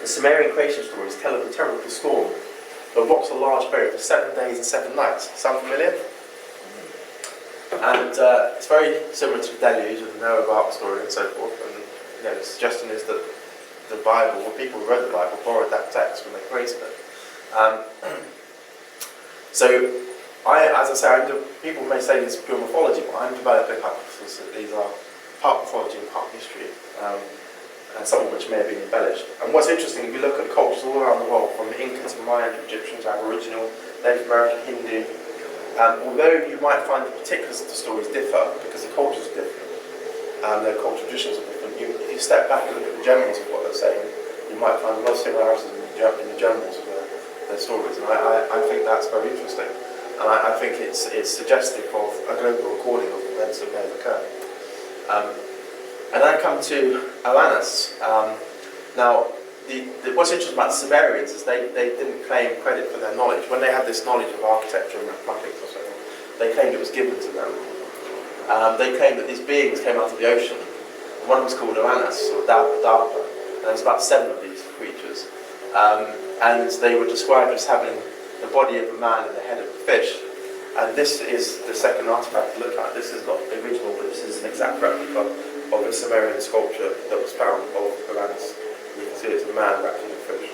the Sumerian creation stories tell of a terrible storm. The rocks are large buried for 7 days and 7 nights. Sound familiar? And it's very similar to the deluge and the Noah Ark story and so forth. And the suggestion is that the Bible, or people who wrote the Bible, borrowed that text when they created it. So, as I say, people may say this is pure mythology, but I'm developing hypotheses that these are part mythology and part history, and some of which may have been embellished. And what's interesting, if you look at cultures all around the world, from Inca to Mayan to Egyptian to Aboriginal, Native American, Hindu, although you might find the particulars of the stories differ because the cultures are different, their cultural traditions are different, if you step back and look at the generals of what they're saying, you might find a lot of similarities in the generals of their stories, and I think that's very interesting. And I think it's suggestive of a global recording of events that may have occurred. And I come to Oannes. Now, what's interesting about the Sumerians is they didn't claim credit for their knowledge. When they had this knowledge of architecture and mathematics or something, they claimed it was given to them. They claimed that these beings came out of the ocean. One was called Oannes, or Darpa, and there's about 7 of these creatures. And they were described as having the body of a man and the head of a fish. And this is the second artefact to look at. This is not the original, but this is an exact replica of a Sumerian sculpture that was found of Oannes. You can see it's a man wrapped in a fish.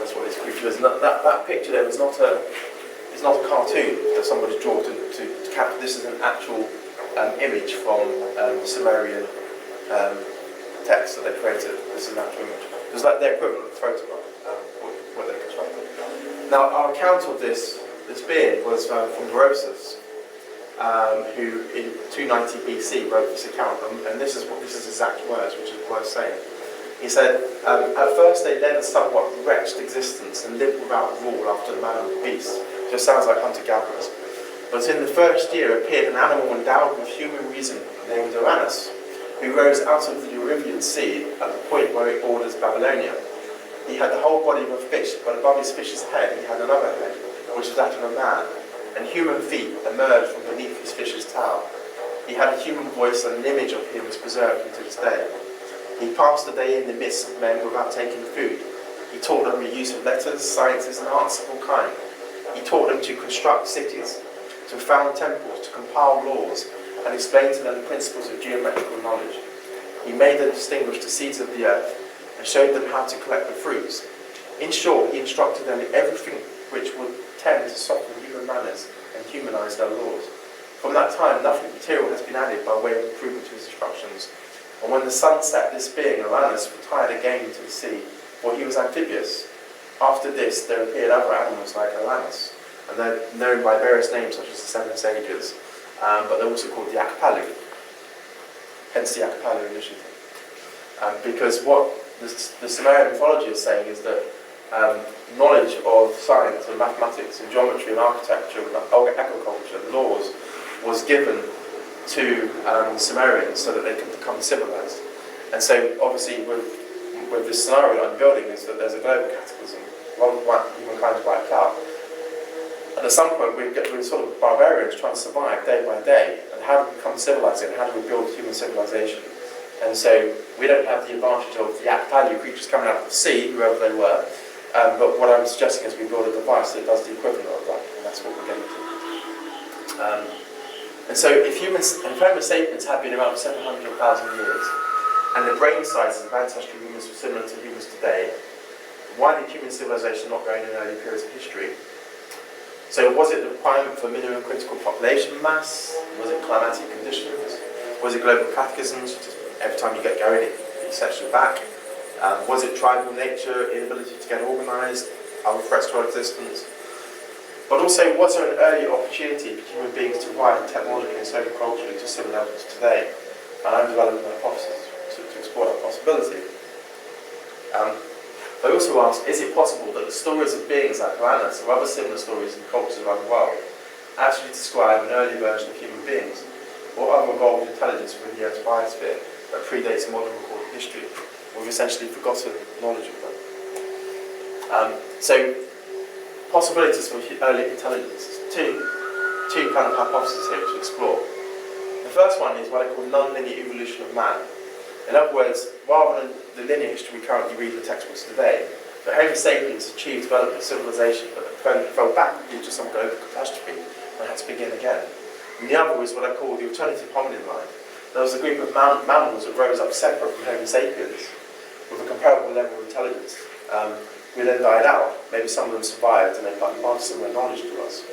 That's what this creature is. And that picture there is not a cartoon that somebody's drawn to capture. This is an actual image from the Sumerian text that they created. This is an actual image. It's like their equivalent photograph, what they constructed. Now, our account of this being was from Berosus, who in 290 BC wrote this account, and this is his exact words, which is worth saying. He said, at first they led a somewhat wretched existence and lived without rule after the manner of beasts. Just sounds like hunter-gatherers. But in the first year appeared an animal endowed with human reason named Oannes, who rose out of the Erythraean Sea at the point where it borders Babylonia. He had the whole body of a fish, but above his fish's head he had another head, which was that of a man, and human feet emerged from beneath his fish's tail. He had a human voice, and an image of him is preserved unto this day. He passed the day in the midst of men without taking food. He taught them the use of letters, sciences, and arts of all kind. He taught them to construct cities, to found temples, to compile laws, and explain to them the principles of geometrical knowledge. He made them distinguish the seeds of the earth, and showed them how to collect the fruits. In short, he instructed them in everything which would tend to soften human manners and humanize their laws. From that time, nothing material has been added by way of improvement to his instructions. And when the sun set, this being, Oannes, retired again into the sea, for he was amphibious. After this, there appeared other animals like Oannes, and they're known by various names such as the 7 sages, but they're also called the Apkallu, hence the Apkallu Initiative. Because what the Sumerian mythology is saying is that knowledge of science and mathematics and geometry and architecture and agriculture and laws was given to the Sumerians so that they could become civilized. And so obviously with this scenario that I'm building is that there's a global cataclysm, humankind is wiped out. And at some point we're sort of barbarians trying to survive day by day, and how do we become civilized and how do we build human civilization? And so we don't have the advantage of the Apkallu creatures coming out of the sea, whoever they were, but what I'm suggesting is we build a device that does the equivalent of that, and that's what we're getting to. And so if Homo sapiens had been around for 700,000 years, and the brain sizes of ancestral humans were similar to humans today, why did human civilization not grow in early periods of history? So was it the requirement for minimum critical population mass? Was it climatic conditions? Was it global cataclysms? Every time you get going, it sets you back. Was it tribal nature, inability to get organised, other threats to our existence? But also, was there an early opportunity for human beings to rise technologically and social culturally to similar levels today? And I'm developing a hypothesis to explore that possibility. I also ask, is it possible that the stories of beings like Atlantis or other similar stories in cultures around the world actually describe an early version of human beings or other evolved intelligence within the Earth's biosphere that predates modern recorded history? We've essentially forgotten knowledge of them. So, possibilities for early intelligence. Two kind of hypotheses here to explore. The first one is what I call non-linear evolution of man. In other words, rather than the linear history we currently read in the textbooks today, the Homo sapiens achieved development of civilization but fell back due to some global catastrophe and had to begin again. And the other is what I call the alternative hominid line. There was a group of mammals that rose up separate from Homo sapiens with a comparable level of intelligence. We then died out. Maybe some of them survived and they imparted some of their knowledge to us.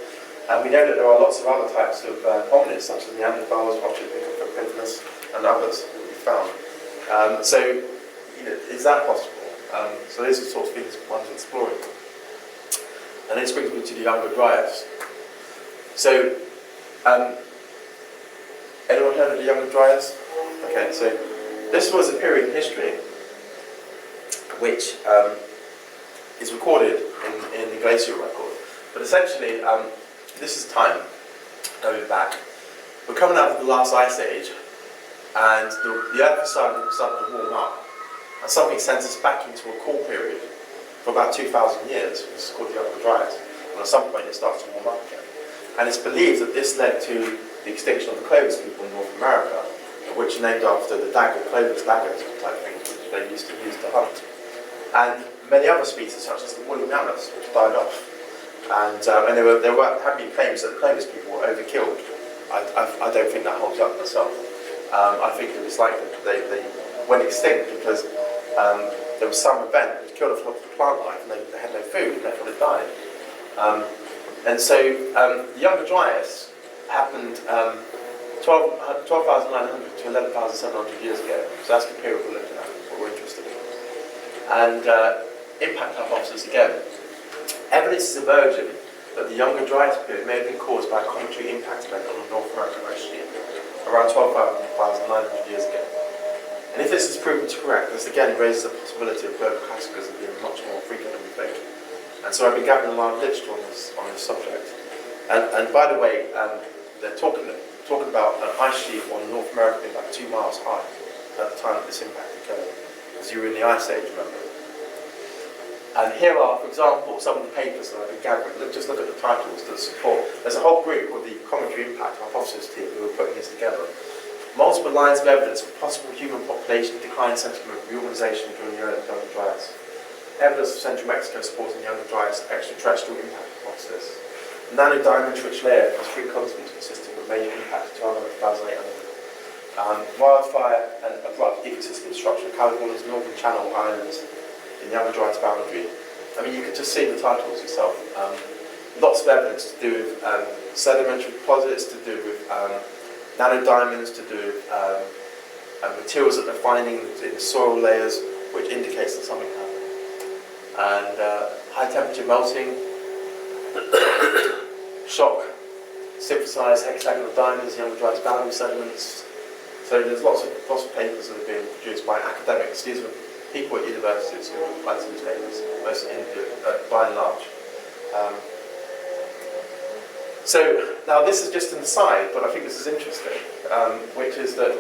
And we know that there are lots of other types of hominids, such as Neanderthals, Australopithecus, and others that we found. So, is that possible? So these are the sorts of things one's exploring. And this brings me to the Younger Dryas. So, anyone heard of the Younger Dryas? Okay, so this was a period in history which is recorded in the glacial record. But essentially, this is time going back. We're coming out of the last ice age, and the Earth is starting to warm up, and something sends us back into a cool period for about 2,000 years. This is called the Younger Dryas, and at some point it starts to warm up again. And it's believed that this led to the extinction of the Clovis people in North America, which are named after the Clovis daggers type things which they used to use to hunt. And many other species, such as the woolly mammoths, which died off. And there have been claims that the Clovis people were overkilled. I don't think that holds up myself. I think it was like they went extinct because there was some event that killed off a lot of the plant life and they had no food and therefore they died. And so the Younger Dryas happened 12,900 to 11,700 years ago. So that's the period we're looking at, what we're interested in. And impact hypothesis again. Evidence is emerging that the Younger Dryas period may have been caused by a cometary impact event on the North American ocean around 12,900 years ago. And if this is proven to be correct, this again raises the possibility of global cataclysms being much more frequent than we think. And so I've been gathering a lot of literature on this subject. And by the way, they're talking about an ice sheet on North America being about 2 miles high at the time that this impact occurred, because you were in the ice age, remember? And here are, for example, some of the papers that I've been gathering. Just look at the titles that support. There's a whole group of the cometary impact hypothesis team who are putting this together. Multiple lines of evidence of possible human population decline, sentiment, reorganisation during the early Younger Dryas. Evidence of central Mexico supporting the Younger Dryas extraterrestrial impact hypothesis. Nano-diamond-rich layer across 3 continents consisting of major impact of 12,800. Wildfire and abrupt ecosystem structure of California's northern Channel Islands in the Younger Dryas boundary. I mean, you could just see the titles yourself. Lots of evidence to do with sedimentary deposits, to do with nanodiamonds, to do with materials that they're finding in the soil layers, which indicates that something happened. And high temperature melting, shock, synthesized hexagonal diamonds, Younger Dryas boundary sediments. So there's lots of papers that have been produced by academics. These are people at universities who are writing these papers, most by and large. So now this is just an aside, but I think this is interesting, which is that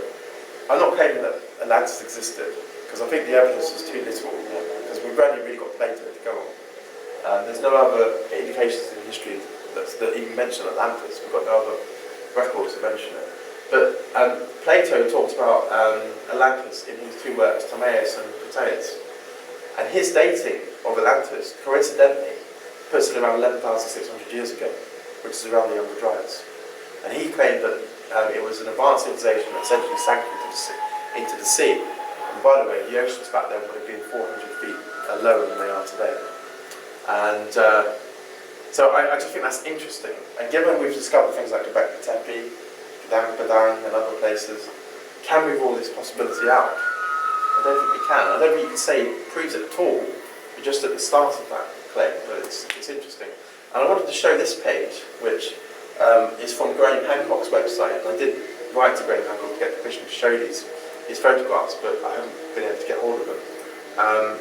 I'm not claiming that Atlantis existed, because I think the evidence is too little, because we've only really got Plato to go on. There's no other indications in history that even mention Atlantis. We've got no other records that mention it. But Plato talks about Atlantis in his 2 works, Timaeus and Critias. And his dating of Atlantis, coincidentally, puts it around 11,600 years ago, which is around the Younger Dryas. And he claimed that it was an advanced civilization that essentially sank into the sea. And by the way, the oceans back then would have been 400 feet lower than they are today. And so I just think that's interesting. And given we've discovered things like Göbekli Tepe, Padang and other places, can we rule this possibility out? I don't think we can. I don't think you can say it proves it at all. We're just at the start of that claim, but it's interesting. And I wanted to show this page, which is from Graham Hancock's website. And I did write to Graham Hancock to get permission to show these photographs, but I haven't been able to get hold of them.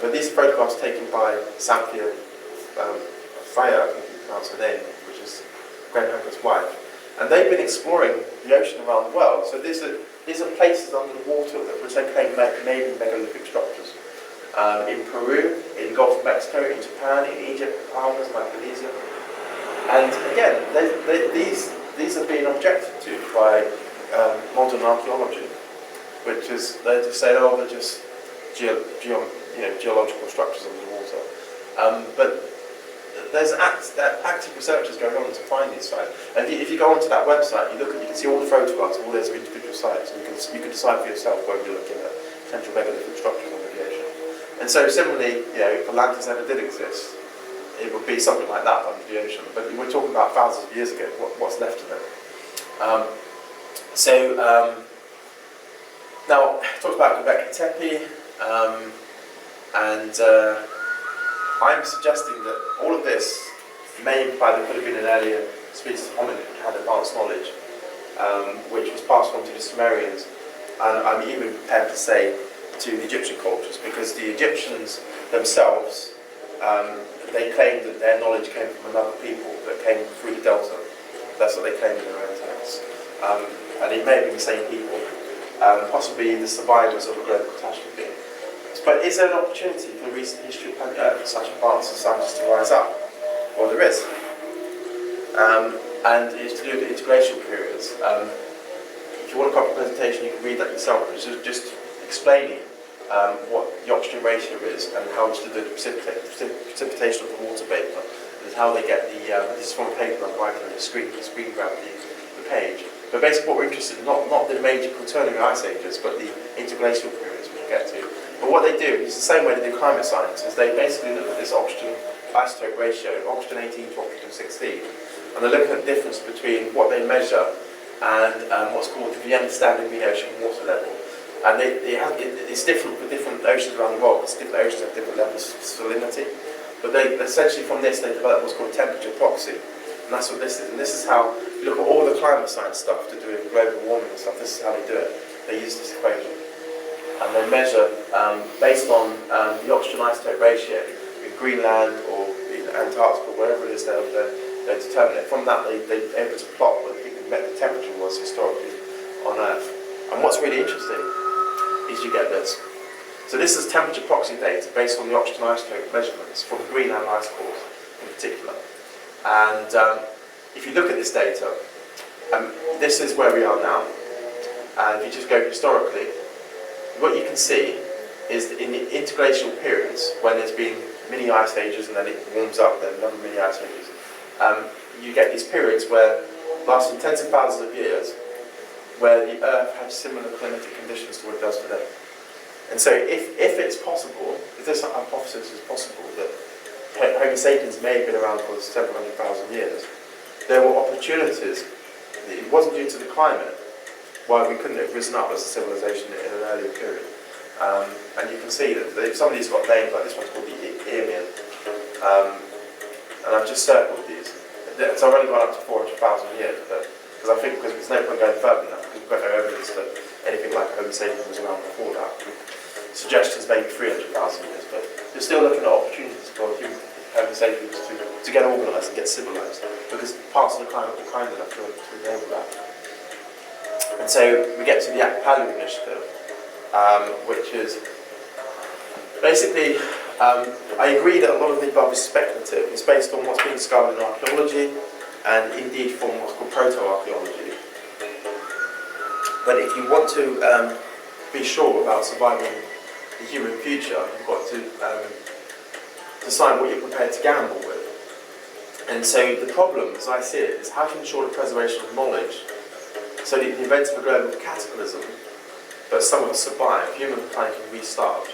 But these photographs taken by Samthea Freya, I think you pronounce her name, which is Graham Hancock's wife. And they've been exploring the ocean around the world. So these are places under the water which they claim may be megalithic structures. In Peru, in the Gulf of Mexico, in Japan, in Egypt, Bahamas, Micronesia. And again, these are being objected to by modern archaeology, which is they just say, oh, they're just geological structures under the water. But there's active researchers going on to find these sites. And if you go onto that website, you can see all the photographs of all those individual sites, and you can decide for yourself whether you're looking at potential megalithic structures under the ocean. And so similarly, if Atlantis ever did exist, it would be something like that under the ocean. But we're talking about thousands of years ago. What's left of it? Now, I talked about Göbekli Tepe, and I'm suggesting that all of this may imply there could have been an earlier species of hominid that had advanced knowledge, which was passed on to the Sumerians, and I'm even prepared to say to the Egyptian cultures, because the Egyptians themselves, they claimed that their knowledge came from another people that came through the Delta. That's what they claimed in their own texts. And it may have been the same people, possibly the survivors of a global catastrophe. But is there an opportunity for the recent history of planet Earth for such advanced scientists to rise up? Well, there is. And it's to do with the interglacial periods. If you want a copy of the presentation, you can read that yourself. It's just explaining what the oxygen ratio is and how much to do the precipitation of the water vapour, and how they get the, this is from a paper I'm writing on the screen grab the page. But basically what we're interested in, not the major quaternary ice ages, but the interglacial periods, which we'll get to. But what they do is the same way they do climate science, is they basically look at this oxygen isotope ratio, oxygen 18 to oxygen 16, and they're looking at the difference between what they measure and what's called the Vienna standard mean ocean water level. And it's different for different oceans around the world, because different oceans have different levels of salinity. But they essentially from this they develop what's called a temperature proxy. And that's what this is. And this is how, if you look at all the climate science stuff to do with global warming and stuff, this is how they do it. They use this equation. And they measure, based on the oxygen isotope ratio, in Greenland or in Antarctica, wherever it is, they determine it. From that, they're able to plot what they think the temperature was historically on Earth. And what's really interesting is you get this. So this is temperature proxy data based on the oxygen isotope measurements from Greenland ice cores in particular. And if you look at this data, this is where we are now. And if you just go historically, what you can see is that in the interglacial periods, when there's been mini ice ages and then it warms up, then another mini ice ages, you get these periods where, lasting tens of thousands of years, where the Earth has similar climatic conditions to what it does today. And so if it's possible, if this hypothesis is possible, that Homo sapiens may have been around for several hundred thousand years, there were opportunities. It wasn't due to the climate why we couldn't have risen up as a civilization in an earlier period. And you can see that some of these got names, like this one's called the Eemian. And I've just circled these. So I've only gone up to 400,000 years, because I think there's no point going further than that, because we've got no evidence that anything like Homo sapiens was around before that. Suggestions maybe 300,000 years, but you're still looking at opportunities for Homo sapiens to get organised and get civilised, because parts of the climate were kind enough to enable that. And so we get to the Apkallu Initiative, which is basically, I agree that a lot of the above is speculative. It's based on what's been discovered in archaeology, and indeed from what's called proto-archaeology. But if you want to be sure about surviving the human future, you've got to decide what you're prepared to gamble with. And so the problem, as I see it, is how to ensure the preservation of knowledge, so that in the event of a global cataclysm, but some of us survive, humankind can restart,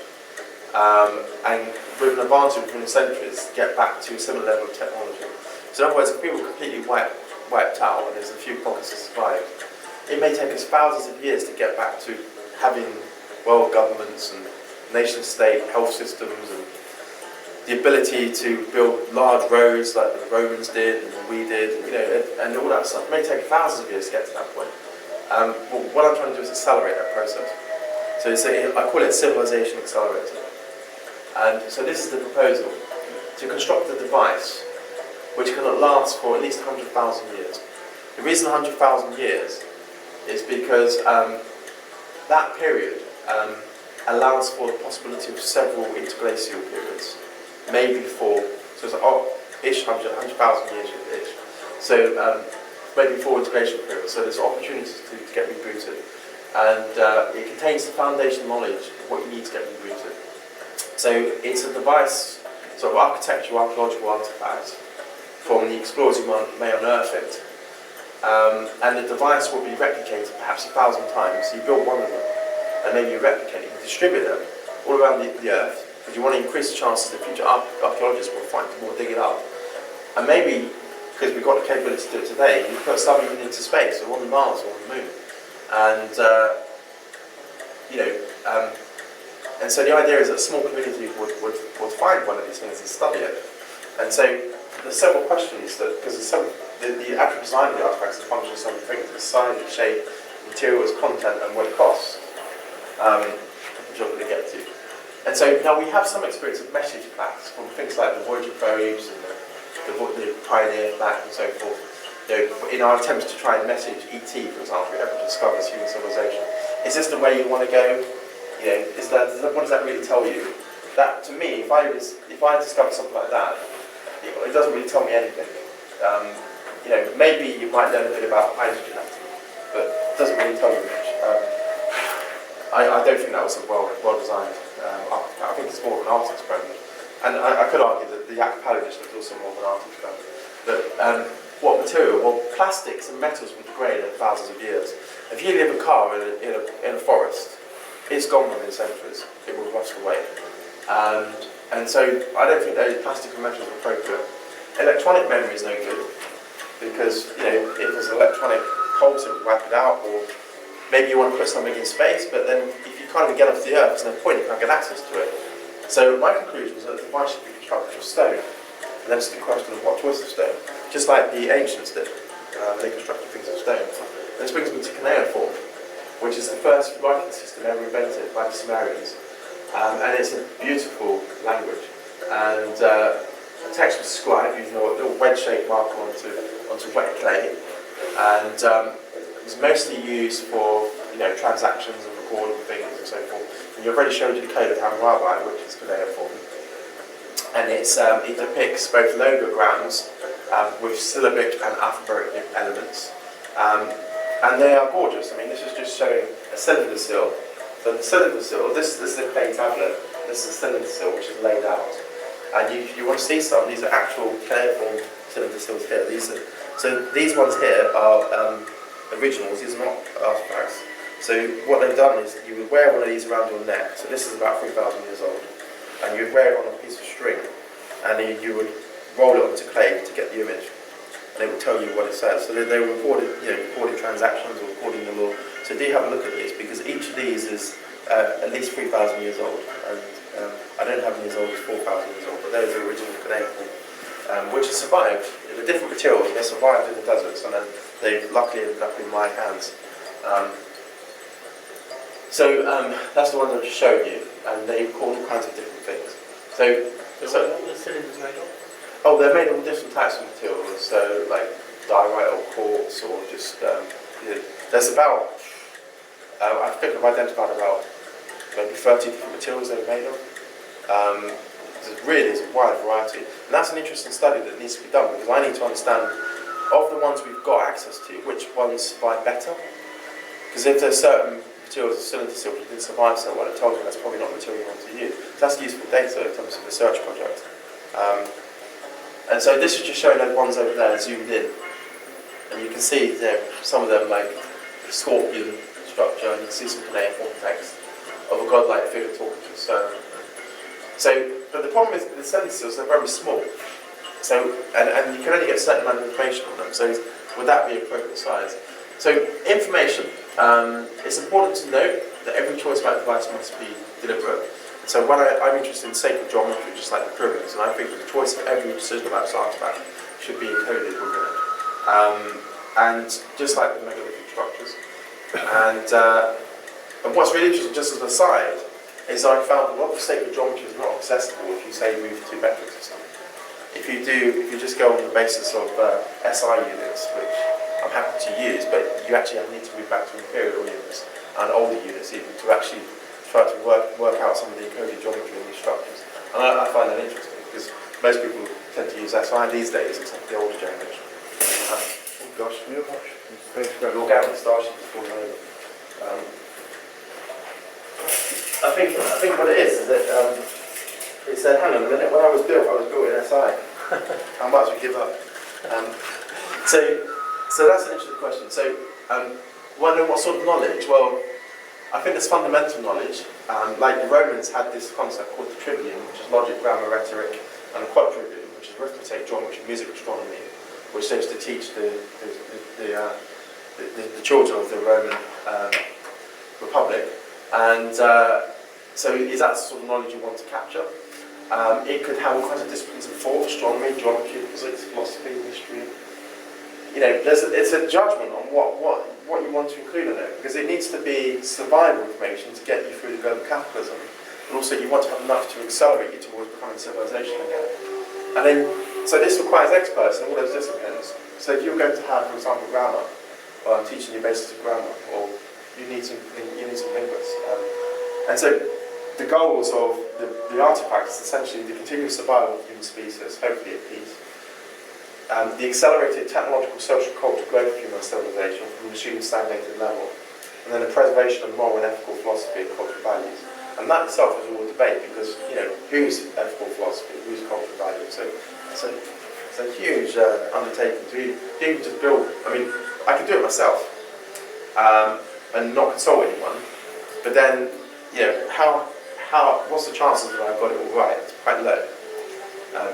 and with an advantage within centuries, get back to a similar level of technology. So in other words, if people were completely wiped out, and there's a few pockets that survived, it may take us thousands of years to get back to having world governments and nation-state health systems and the ability to build large roads like the Romans did and we did, and all that stuff. It may take thousands of years to get to that point. Well, what I'm trying to do is accelerate that process. So I call it civilization accelerator. And so this is the proposal, to construct a device which can last for at least 100,000 years. The reason 100,000 years is because that period allows for the possibility of several interglacial periods, maybe four, so it's ish 100,000 years ish. So maybe four interglacial periods, so there's opportunities to get rebooted. And it contains the foundation knowledge of what you need to get rebooted. So it's a device, sort of architectural, archaeological artefact from the explorers who may unearth it. And the device will be replicated perhaps 1,000 times. So you build one of them, and then you replicate it, you distribute them all around the Earth, because you want to increase the chances that future archaeologists will dig it up. And maybe, because we've got the capability to do it today, you put something into space, or on Mars, or on the Moon. And, and so the idea is that a small community would find one of these things and study it. And so there's several questions that, because the actual design of the artifacts is a function of several things: the size, the shape, materials, content, and what it costs, which I'm going to get to. And so now we have some experience of message plaques from things like the Voyager probes and the Pioneer plaque and so forth. In our attempts to try and message ET, for example, ever discovers human civilization. Is this the way you want to go? What does that really tell you? That, to me, if I discovered something like that, it doesn't really tell me anything. Maybe you might learn a bit about hydrogen atoms, but it doesn't really tell you much. I don't think that was a well designed artifact. I think it's more of an art experiment. And I could argue that the Apkallu Initiative is also more of an art experiment. But what material? Well, plastics and metals will degrade in thousands of years. If you leave a car in a forest, it's gone within centuries. It will rust away. And so I don't think those plastic and metals are appropriate. Electronic memory is no good, because if there's an electronic pulse, it will wipe it out. Or maybe you want to put something in space, but then if you can't even get off the Earth, there's no point. You can't get access to it. So my conclusion was that the device should be constructed of stone. And then it's the question of what choice of stone. Just like the ancients did, they constructed things of stone. And this brings me to cuneiform, which is the first writing system ever invented by the Sumerians. And it's a beautiful language. And the text was scribed using a little wedge-shaped marker onto wet clay. And it was mostly used for transactions and recording things and so forth. And you've already showed you the code of Hammurabi, which is cuneiform. And it depicts both logograms with syllabic and alphabetic elements. And they are gorgeous. I mean, this is just showing a cylinder sill. So the cylinder sill, this is a clay tablet, this is a cylinder sill which is laid out. And if you want to see some, these are actual cuneiform cylinder sills here. So these ones here are originals, these are not artifacts. So what they've done is you would wear one of these around your neck. So this is about 3,000 years old. And you would wear it on a piece of string. And you would roll it onto clay to get the image. And it will tell you what it says. So they were recording transactions or recording the law. So do have a look at these, because each of these is at least 3,000 years old. And I don't have any as old as 4,000 years old, but those are original cuneiform, which has survived. They're different materials, they survived in the deserts, and then they luckily ended up in my hands. So that's the ones I just showed you, and they record all kinds of different things. So what are the cylinders made of? Oh, they're made of all different types of materials, so like diorite or quartz, or just, there's about, I think I've identified about maybe 30 different materials they're made of. There's a wide variety. And that's an interesting study that needs to be done, because I need to understand, of the ones we've got access to, which ones survive better. Because if there's certain materials of cylinder sill that didn't survive so well, it tells me that's probably not material you want to use. So that's useful data in terms of the research project. And so this is just showing those ones over there zoomed in. And you can see some of them like the scorpion structure, and you can see some cuneiform text of a godlike figure talking to a servant. But the problem is the cylinder sills, they're very small. So, and you can only get a certain amount of information on them. So would that be appropriate size? So information. It's important to note that every choice about device must be deliberate. So when I'm interested in sacred geometry, just like the pyramids, and I think the choice of every decision about this artefact should be encoded within it. And just like the megalithic structures. And what's really interesting, just as an aside, is I found a lot of sacred geometry is not accessible if you say move to metric system. If you just go on the basis of SI units, which I'm happy to use, but you actually need to move back to imperial units and older units even to actually try to work out some of the encoded geometry in these structures. And I find that interesting because most people tend to use SI these days, except the older generation. Oh gosh, we'll get on the starship before over. I think what it is that it said, hang on a minute, when I was built in SI. How much we give up? So that's an interesting question. So, wondering what sort of knowledge? Well, I think there's fundamental knowledge. Like the Romans had this concept called the trivium, which is logic, grammar, rhetoric, and the quadrivium, which is arithmetic, geometry, music, astronomy, which seems to teach the children of the Roman Republic. And so is that the sort of knowledge you want to capture? It could have all kinds of disciplines of thought, astronomy, geometry, physics, philosophy, history. You know, it's a judgment on what you want to include in it, because it needs to be survival information to get you through the global capitalism, but also you want to have enough to accelerate you towards becoming civilization again. And then, so this requires experts in all those disciplines. So if you're going to have, for example, grammar, well, I'm teaching you basics of grammar, or you need some linguists. And so the goals of the artefact is essentially the continuous survival of the human species, hopefully at peace. The accelerated technological, social, cultural growth of human civilization from assumed stagnated level, and then the preservation of moral and ethical philosophy and cultural values. And that itself is all a debate because, you know, whose ethical philosophy, whose cultural values? So it's a huge undertaking to even just build. I mean, I could do it myself and not consult anyone, but then, you know, what's the chances that I've got it all right? It's quite low.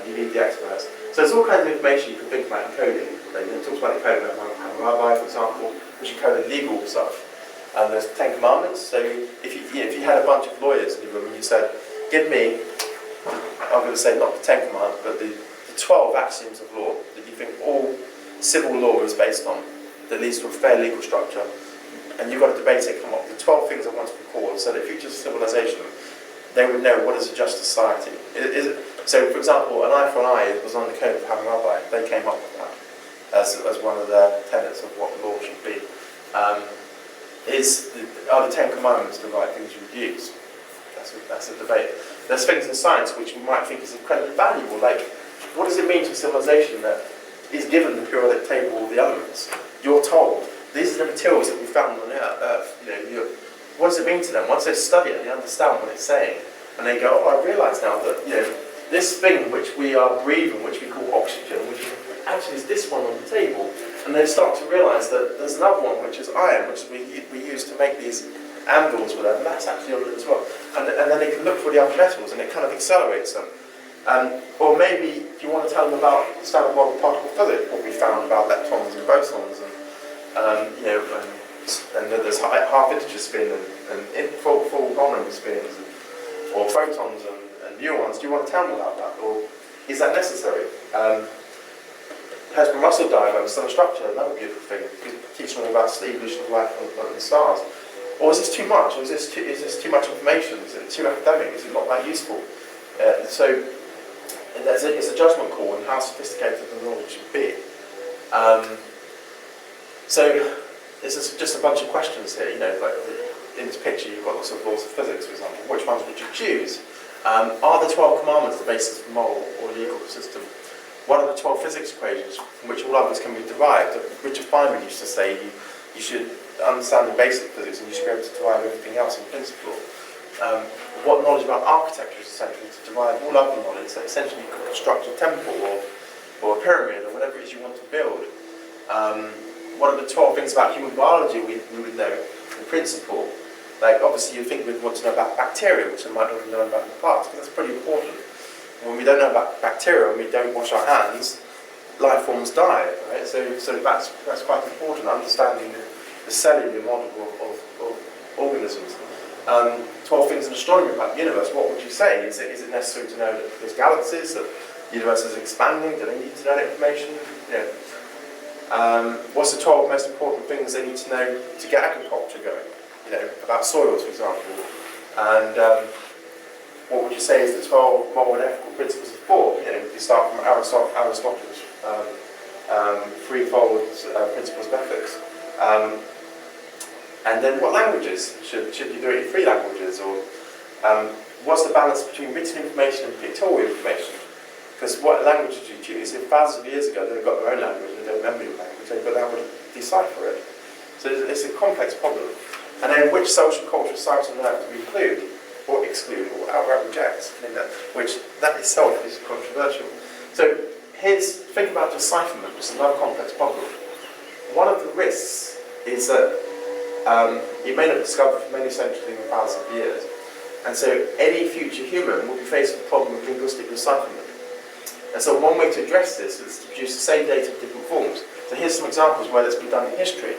You need the experts. So there's all kinds of information you can think about encoding. It talks about encoding Hammurabi, for example, which encoded legal stuff. And there's 10 Commandments. So if you had a bunch of lawyers in the room and you said, give me, I'm going to say not the 10 Commandments, but the 12 axioms of law that you think all civil law is based on, that leads to a fair legal structure, and you've got to debate it, come up with the 12 things I want to record, so that future civilization, they would know what is a just society. So, for example, an eye for an eye was on the code of Hammurabi. They came up with that as one of the tenets of what law should be. Are the 10 Commandments the right things you would use? That's a debate. There's things in science which we might think is incredibly valuable, like what does it mean to a civilization that is given the periodic table of the elements? You're told these are the materials that we found on Earth. You know, what does it mean to them? Once they study it, they understand what it's saying, and they go, "Oh, I realise now that this thing which we are breathing, which we call oxygen, which actually is this one on the table." And they start to realise that there's another one which is iron, which we use to make these anvils with, and that's actually on it as well. And then they can look for the other metals, and it kind of accelerates them. Or maybe if you want to tell them about the standard model particle physics, what we found about leptons and bosons, and there's half-integer spin and full non-number spins, or photons and muons. Do you want to tell them about that, or is that necessary? Hesper-Russell diagram, stellar structure, another beautiful thing. Teaching them about the evolution of life on the stars. Or is this too much? Or is this too much information? Is it too academic? Is it not that useful? So it's a judgment call on how sophisticated the knowledge should be. So it's just a bunch of questions here. Like in this picture, you've got lots of laws of physics, for example. Which ones would you choose? Are the 12 commandments the basis of moral or legal system? What are the 12 physics equations from which all others can be derived? Richard Feynman used to say you should understand the basic physics and you should be able to derive everything else in principle. What knowledge about architecture is essential to derive all other knowledge that essentially you can construct a temple or a pyramid or whatever it is you want to build. What are the 12 things about human biology we would know in principle? Like obviously you think we'd want to know about bacteria, which we might not have known about in the past, because that's pretty important. When we don't know about bacteria and we don't wash our hands, life forms die, right? So that's quite important, understanding the cellular model of organisms. 12 things in astronomy about the universe. What would you say? Is it necessary to know that there's galaxies, that the universe is expanding? Do they need to know that information? You know, what's the 12 most important things they need to know to get agriculture going? You know, about soils, for example. And what would you say is the 12 moral and ethical principles of thought? You know, you start from Aristotle's threefold principles of ethics. And then what languages? Should you do it in 3 languages? Or what's the balance between written information and pictorial information? Because what language did you choose? If thousands of years ago they've got their own language and they don't remember your language, they've got to decipher it. So it's a complex problem. And then which social, cultural, societal norms do we include or exclude or outright reject? Which that itself is controversial. So think about decipherment, which is another complex problem. One of the risks is that you may not discover for many centuries, even thousands of years. And so any future human will be faced with the problem of linguistic decipherment. And so one way to address this is to produce the same data in different forms. So here's some examples where that's been done in history.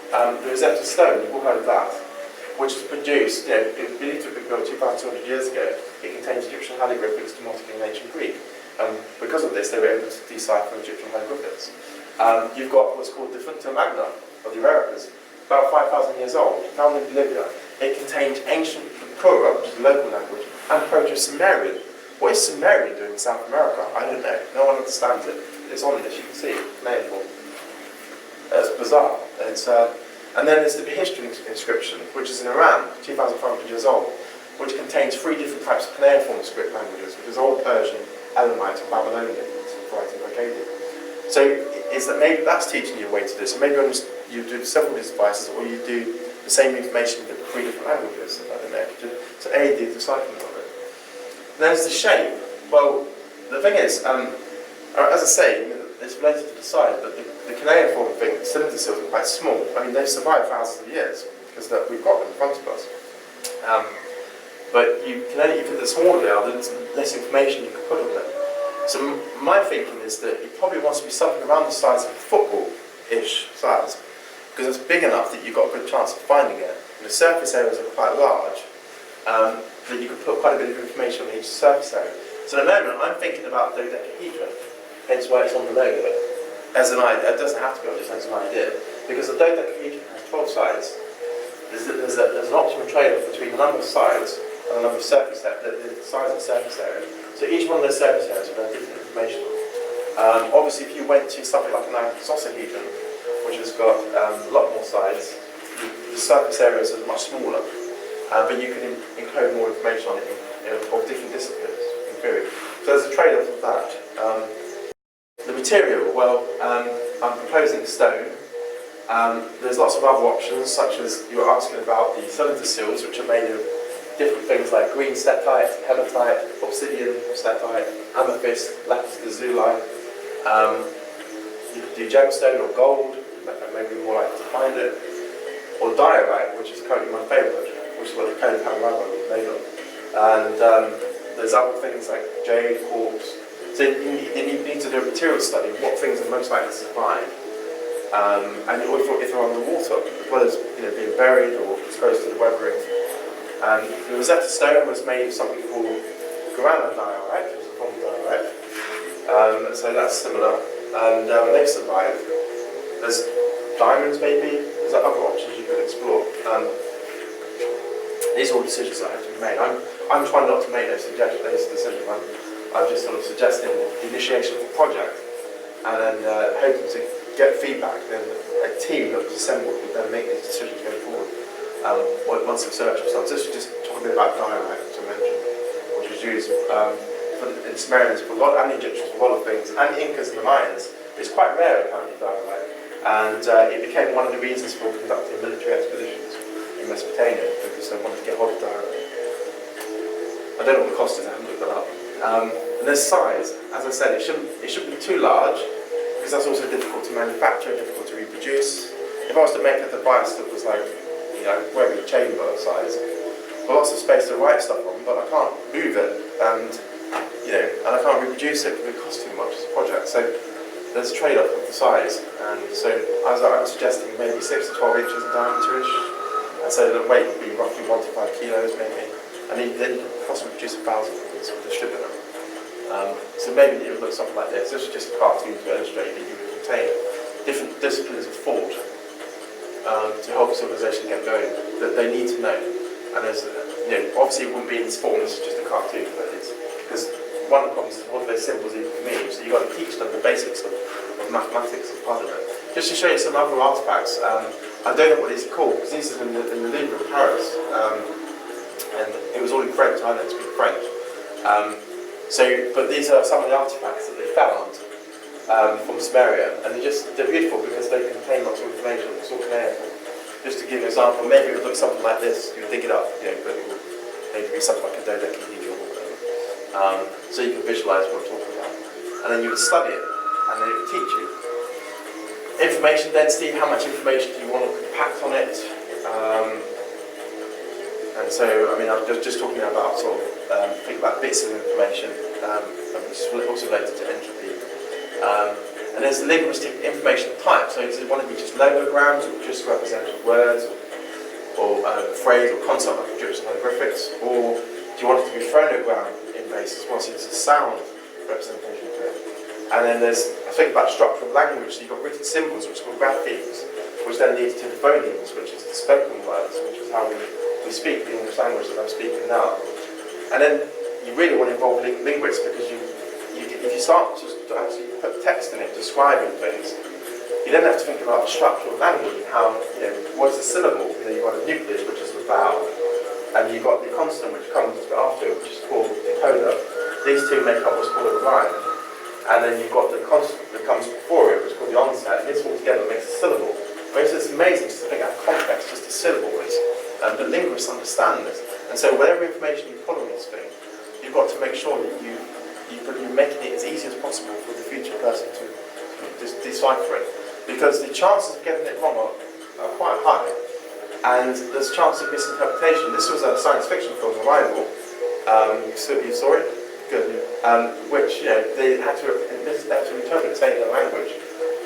The Rosetta Stone, you've all heard of that, which was produced, you know, it believed to have been built 2,200 years ago. It contains Egyptian hieroglyphics, Demotic and ancient Greek. Because of this, they were able to decipher Egyptian hieroglyphics. You've got what's called the Funta Magna, of the Americas, about 5,000 years old, found in Bolivia. It contained ancient Kura, which is a local language, and Proto-Sumerian. What is Sumerian doing in South America? I don't know. No one understands it. It's on this, you can see, cuneiform. It's bizarre. And then there's the Behistun inscription, which is in Iran, 2,500 years old, which contains 3 different types of cuneiform script languages, which is Old Persian, Elamite, and Babylonian, writing Akkadian. So is that maybe that's teaching you a way to do this. So maybe you do several of these devices, or you do the same information with 3 different languages. I don't know. So aid the decipherment of it. There's the shape. Well, the thing is, as I say, it's related to the size, but the cuneiform thing, the cylinder seals are quite small. I mean, they've survived thousands of years because we've got them in front of us. But the smaller they are, the less information you can put on them. So my thinking is that it probably wants to be something around the size of a football-ish size, because it's big enough that you've got a good chance of finding it. And the surface areas are quite large, that you could put quite a bit of information on each surface area. So at the moment, I'm thinking about dodecahedron, hence why it's on the logo. As an idea, it doesn't have to be, just as an idea, because the dodecahedron has 12 sides. There's an optimum trade-off between the number of sides and the number of surface area, the size of the surface area. So each one of those surface areas will have different information. Obviously, if you went to something like an icosahedron, which has got a lot more sides, the surface areas are much smaller, but you can encode more information on it of different disciplines, in theory. So there's a trade-off of that. The material, well, I'm proposing stone. There's lots of other options, such as you were asking about the cylinder seals, which are made of different things like green steatite, hematite, obsidian steatite, amethyst, lapis lazuli. You could do gemstone or gold, maybe more likely to find it, or diorite, which is currently my favourite, which is what the code of Panorama was made of. And there's other things like jade, quartz. So you need to do a material study of what things are most likely to survive. And if they're underwater, as well as being buried or exposed to the weathering. The Rosetta Stone was made of something called granite diorite, which is a form of diorite. So that's similar, and they've survived. There's diamonds, maybe. There's other options you can explore. These are all decisions that have to be made. I'm trying not to make those decisions. I'm just sort of suggesting the initiation of a project, and then hoping to get feedback. Then a team that was assembled would then make these decisions going forward. Once the research was done. So this is just talk a bit about diorite, as I mentioned, which was used in Sumerians for a lot, and the Egyptians for a lot of things, and the Incas and the Mayans. It's quite rare, apparently, diorite, and it became one of the reasons for conducting military expeditions in Mesopotamia, because they wanted to get hold of diorite. I don't know what the cost is, I haven't looked that up. And there's size. As I said, it shouldn't be too large, because that's also difficult to manufacture, difficult to reproduce. If I was to make a device that was like, whatever chamber size, well, lots of space to write stuff on, but I can't move it, and I can't reproduce it because it costs too much as a project. So there's a trade-off with the size, and so I'm suggesting maybe 6 to 12 inches in diameter-ish, and so the weight would be roughly 1 to 5 kilos maybe, and then you could possibly produce 1,000 of these and distribute them. So maybe it would look something like this. This is just a cartoon to illustrate that you would contain different disciplines of thought to help civilization get going that they need to know. And there's, obviously it wouldn't be in this form. This is just a cartoon, but it's because one of the problems is what do those symbols even mean. So you've got to teach them the basics of mathematics as part of it. Just to show you some other artifacts. I don't know what these are called because these are in the Louvre in Paris, and it was all in French. I don't speak French. But these are some of the artifacts that they found from Samaria, and they're beautiful because they contain lots of information. It's all clear. Just to give an example, maybe it would look something like this. You would dig it up, but it would maybe be something like a dodecahedral or whatever. So you can visualise what I'm talking about, and then you would study it, and then it would teach you. Information density, how much information do you want to compact on it? And so, I mean, I'm just talking about think about bits of information, which is also related to entropy. And there's linguistic information type, so does it want to be just logograms or just representative words or phrase or concept like Egyptian hieroglyphics, or do you want it to be phonogram in base as well, so it's a sound representation of it. And then I think about structure of language, so you've got written symbols which are called graphemes, which then leads to the phonemes, which is the spoken words, which is how we speak the English language that I'm speaking now. And then you really want to involve linguists because if you start to actually put text in it describing things, you then have to think about the structure of language and how, what's the syllable? You've got a nucleus, which is the vowel, and you've got the consonant which comes after, which is called the coda. These two make up what's called a rhyme. And then you've got the consonant that comes before it, which is called the onset, and this all together makes a syllable. It's amazing just to think how complex just a syllable is. But linguists understand this. And so whatever information you put on this thing, you've got to make sure that you're making it as easy as possible for the future person to decipher it. Because the chances of getting it wrong are quite high. And there's a chance of misinterpretation. This was a science fiction film, Arrival. You saw it? Good. Which, they had to interpret it in their language.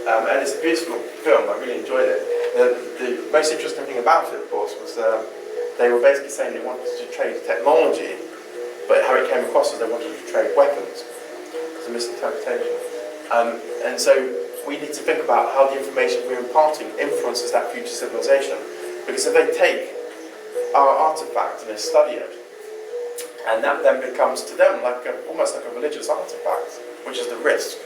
And it's a beautiful film, I really enjoyed it. The most interesting thing about it, of course, was they were basically saying they wanted to trade technology, but how it came across is they wanted to trade weapons. It's a misinterpretation. And so we need to think about how the information we're imparting influences that future civilization. Because if they take our artifact and they study it, and that then becomes to them almost like a religious artifact, which is the risk.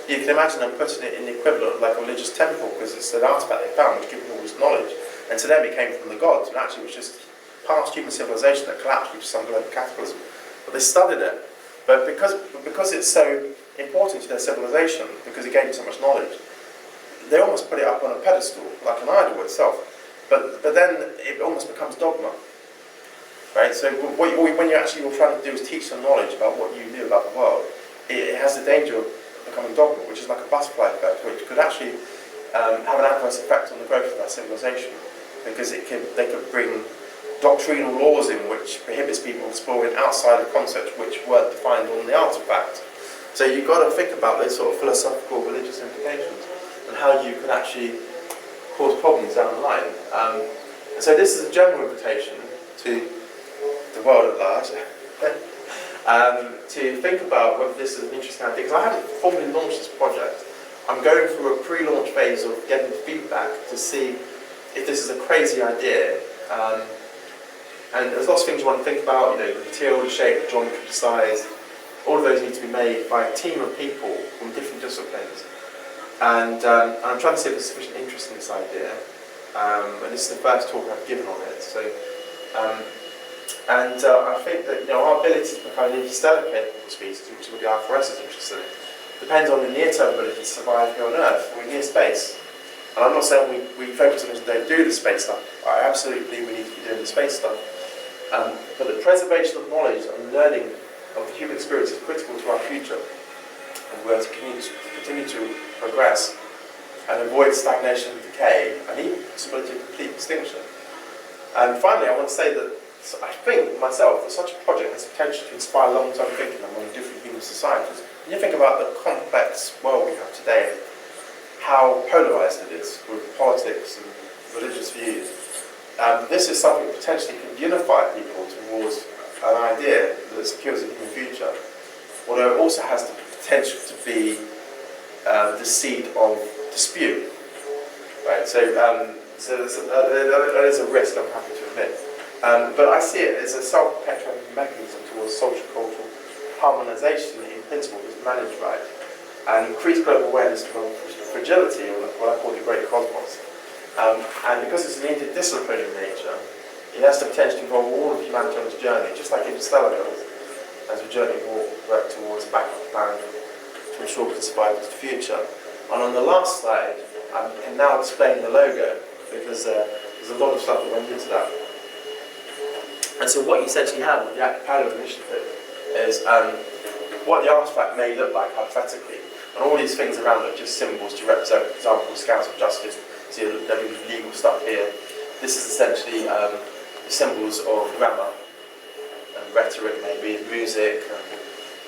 You can imagine them putting it in the equivalent of like a religious temple because it's an artifact they found which gives them all this knowledge. And to them it came from the gods, and actually it was just past human civilization that collapsed due to some global cataclysm. But they studied it. But because it's so important to their civilization, because it gave them so much knowledge, they almost put it up on a pedestal, like an idol itself. But then it almost becomes dogma. Right? So when you're trying to do is teach them knowledge about what you knew about the world, it has the danger of becoming dogma, which is like a butterfly effect, which could actually have an adverse effect on the growth of that civilization, because they could bring doctrinal laws in which prohibits people exploring outside of concepts which weren't defined on the artifact. So you've got to think about those sort of philosophical, religious implications and how you can actually cause problems down the line. And so this is a general invitation to the world at large to think about whether this is an interesting idea, because I haven't formally launched this project. I'm going through a pre-launch phase of getting feedback to see if this is a crazy idea. And there's lots of things you want to think about, the material, the shape, the geometry, the size. All of those need to be made by a team of people from different disciplines. And I'm trying to see if there's sufficient interest in this idea. And this is the first talk I've given on it. So, I think that our ability to become an interstellar capable species, which is what the IFRS is interested in, depends on the near-term ability to survive here on Earth. We're near space. And I'm not saying we focus on this and don't do the space stuff. I absolutely believe we need to be doing the space stuff. But the preservation of knowledge and learning of the human experience is critical to our future. And we're to continue to progress and avoid stagnation and decay, and even the possibility of complete extinction. And finally, I want to say that I think myself that such a project has the potential to inspire long-term thinking among different human societies. When you think about the complex world we have today, how polarised it is with politics and religious views, this is something that potentially could unify people towards an idea that secures a human future, although it also has the potential to be the seed of dispute. Right, so that is a risk, I'm happy to admit. But I see it as a self-perpetuating mechanism towards social cultural harmonisation in principle is managed right, and increased global awareness of fragility, or what I call the great cosmos. And because it's an interdisciplinary nature, it has the potential to involve all of humanity on its journey, just like Interstellar does, as we journey work towards a backup plan to ensure we can survive into the future. And on the last slide, I can now explain the logo, because there's a lot of stuff that went into that. And so what you essentially have with the Apkallu Initiative is what the artefact may look like hypothetically. And all these things around it are just symbols to represent, for example, scouts of justice. So there'll be legal stuff here. This is essentially the symbols of grammar and rhetoric, maybe, and music.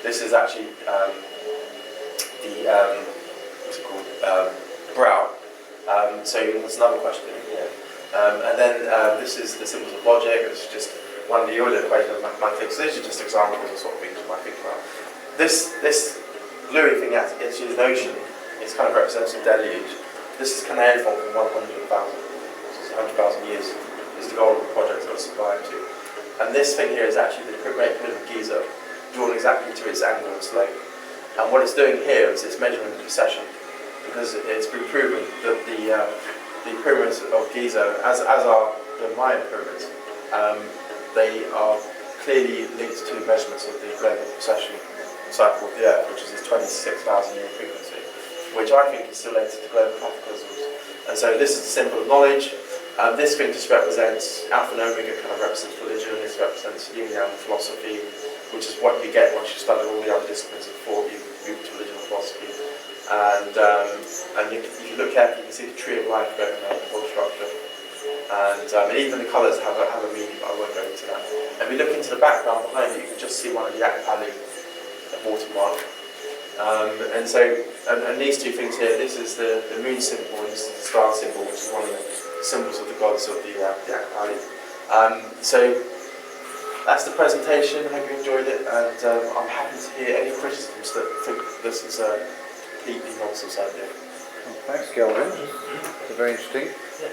This is actually what's it called? Brow. So that's another question here. And then this is the symbols of logic. It's just one of the Euler equations of mathematics. So these are just examples of sort of things you might think about. This bluey thing at the edge of the ocean is kind of represents a deluge. This is cuneiform from 100,000, which is 100,000 years. This is the goal of the project that I survived to. And this thing here is actually the Great Pyramid of Giza, drawn exactly to its angle and slope. And what it's doing here is it's measuring the precession, because it's been proven that the pyramids of Giza, as are the Mayan pyramids, they are clearly linked to measurements of the global precession cycle of the Earth, which is this 26,000 year frequency, which I think is related to global cataclysms. And so this is a symbol of knowledge. This thing just represents Alpha and Omega, kind of represents religion. This represents yin yang philosophy, which is what you get once you study all the other disciplines before you move to religion and philosophy. And if you look carefully, you can see the tree of life going around the whole structure. And even the colours have a meaning, but I won't go into that. And if you look into the background behind you, you can just see one of the Apkallu watermark. And these two things here, this is the moon symbol, and this is the star symbol, which is one of the symbols of the gods of the Apkallu. So that's the presentation. I hope you enjoyed it, and I'm happy to hear any criticisms that think this is a completely nonsense idea. Well, thanks, Kelvin. It's very interesting. Yeah.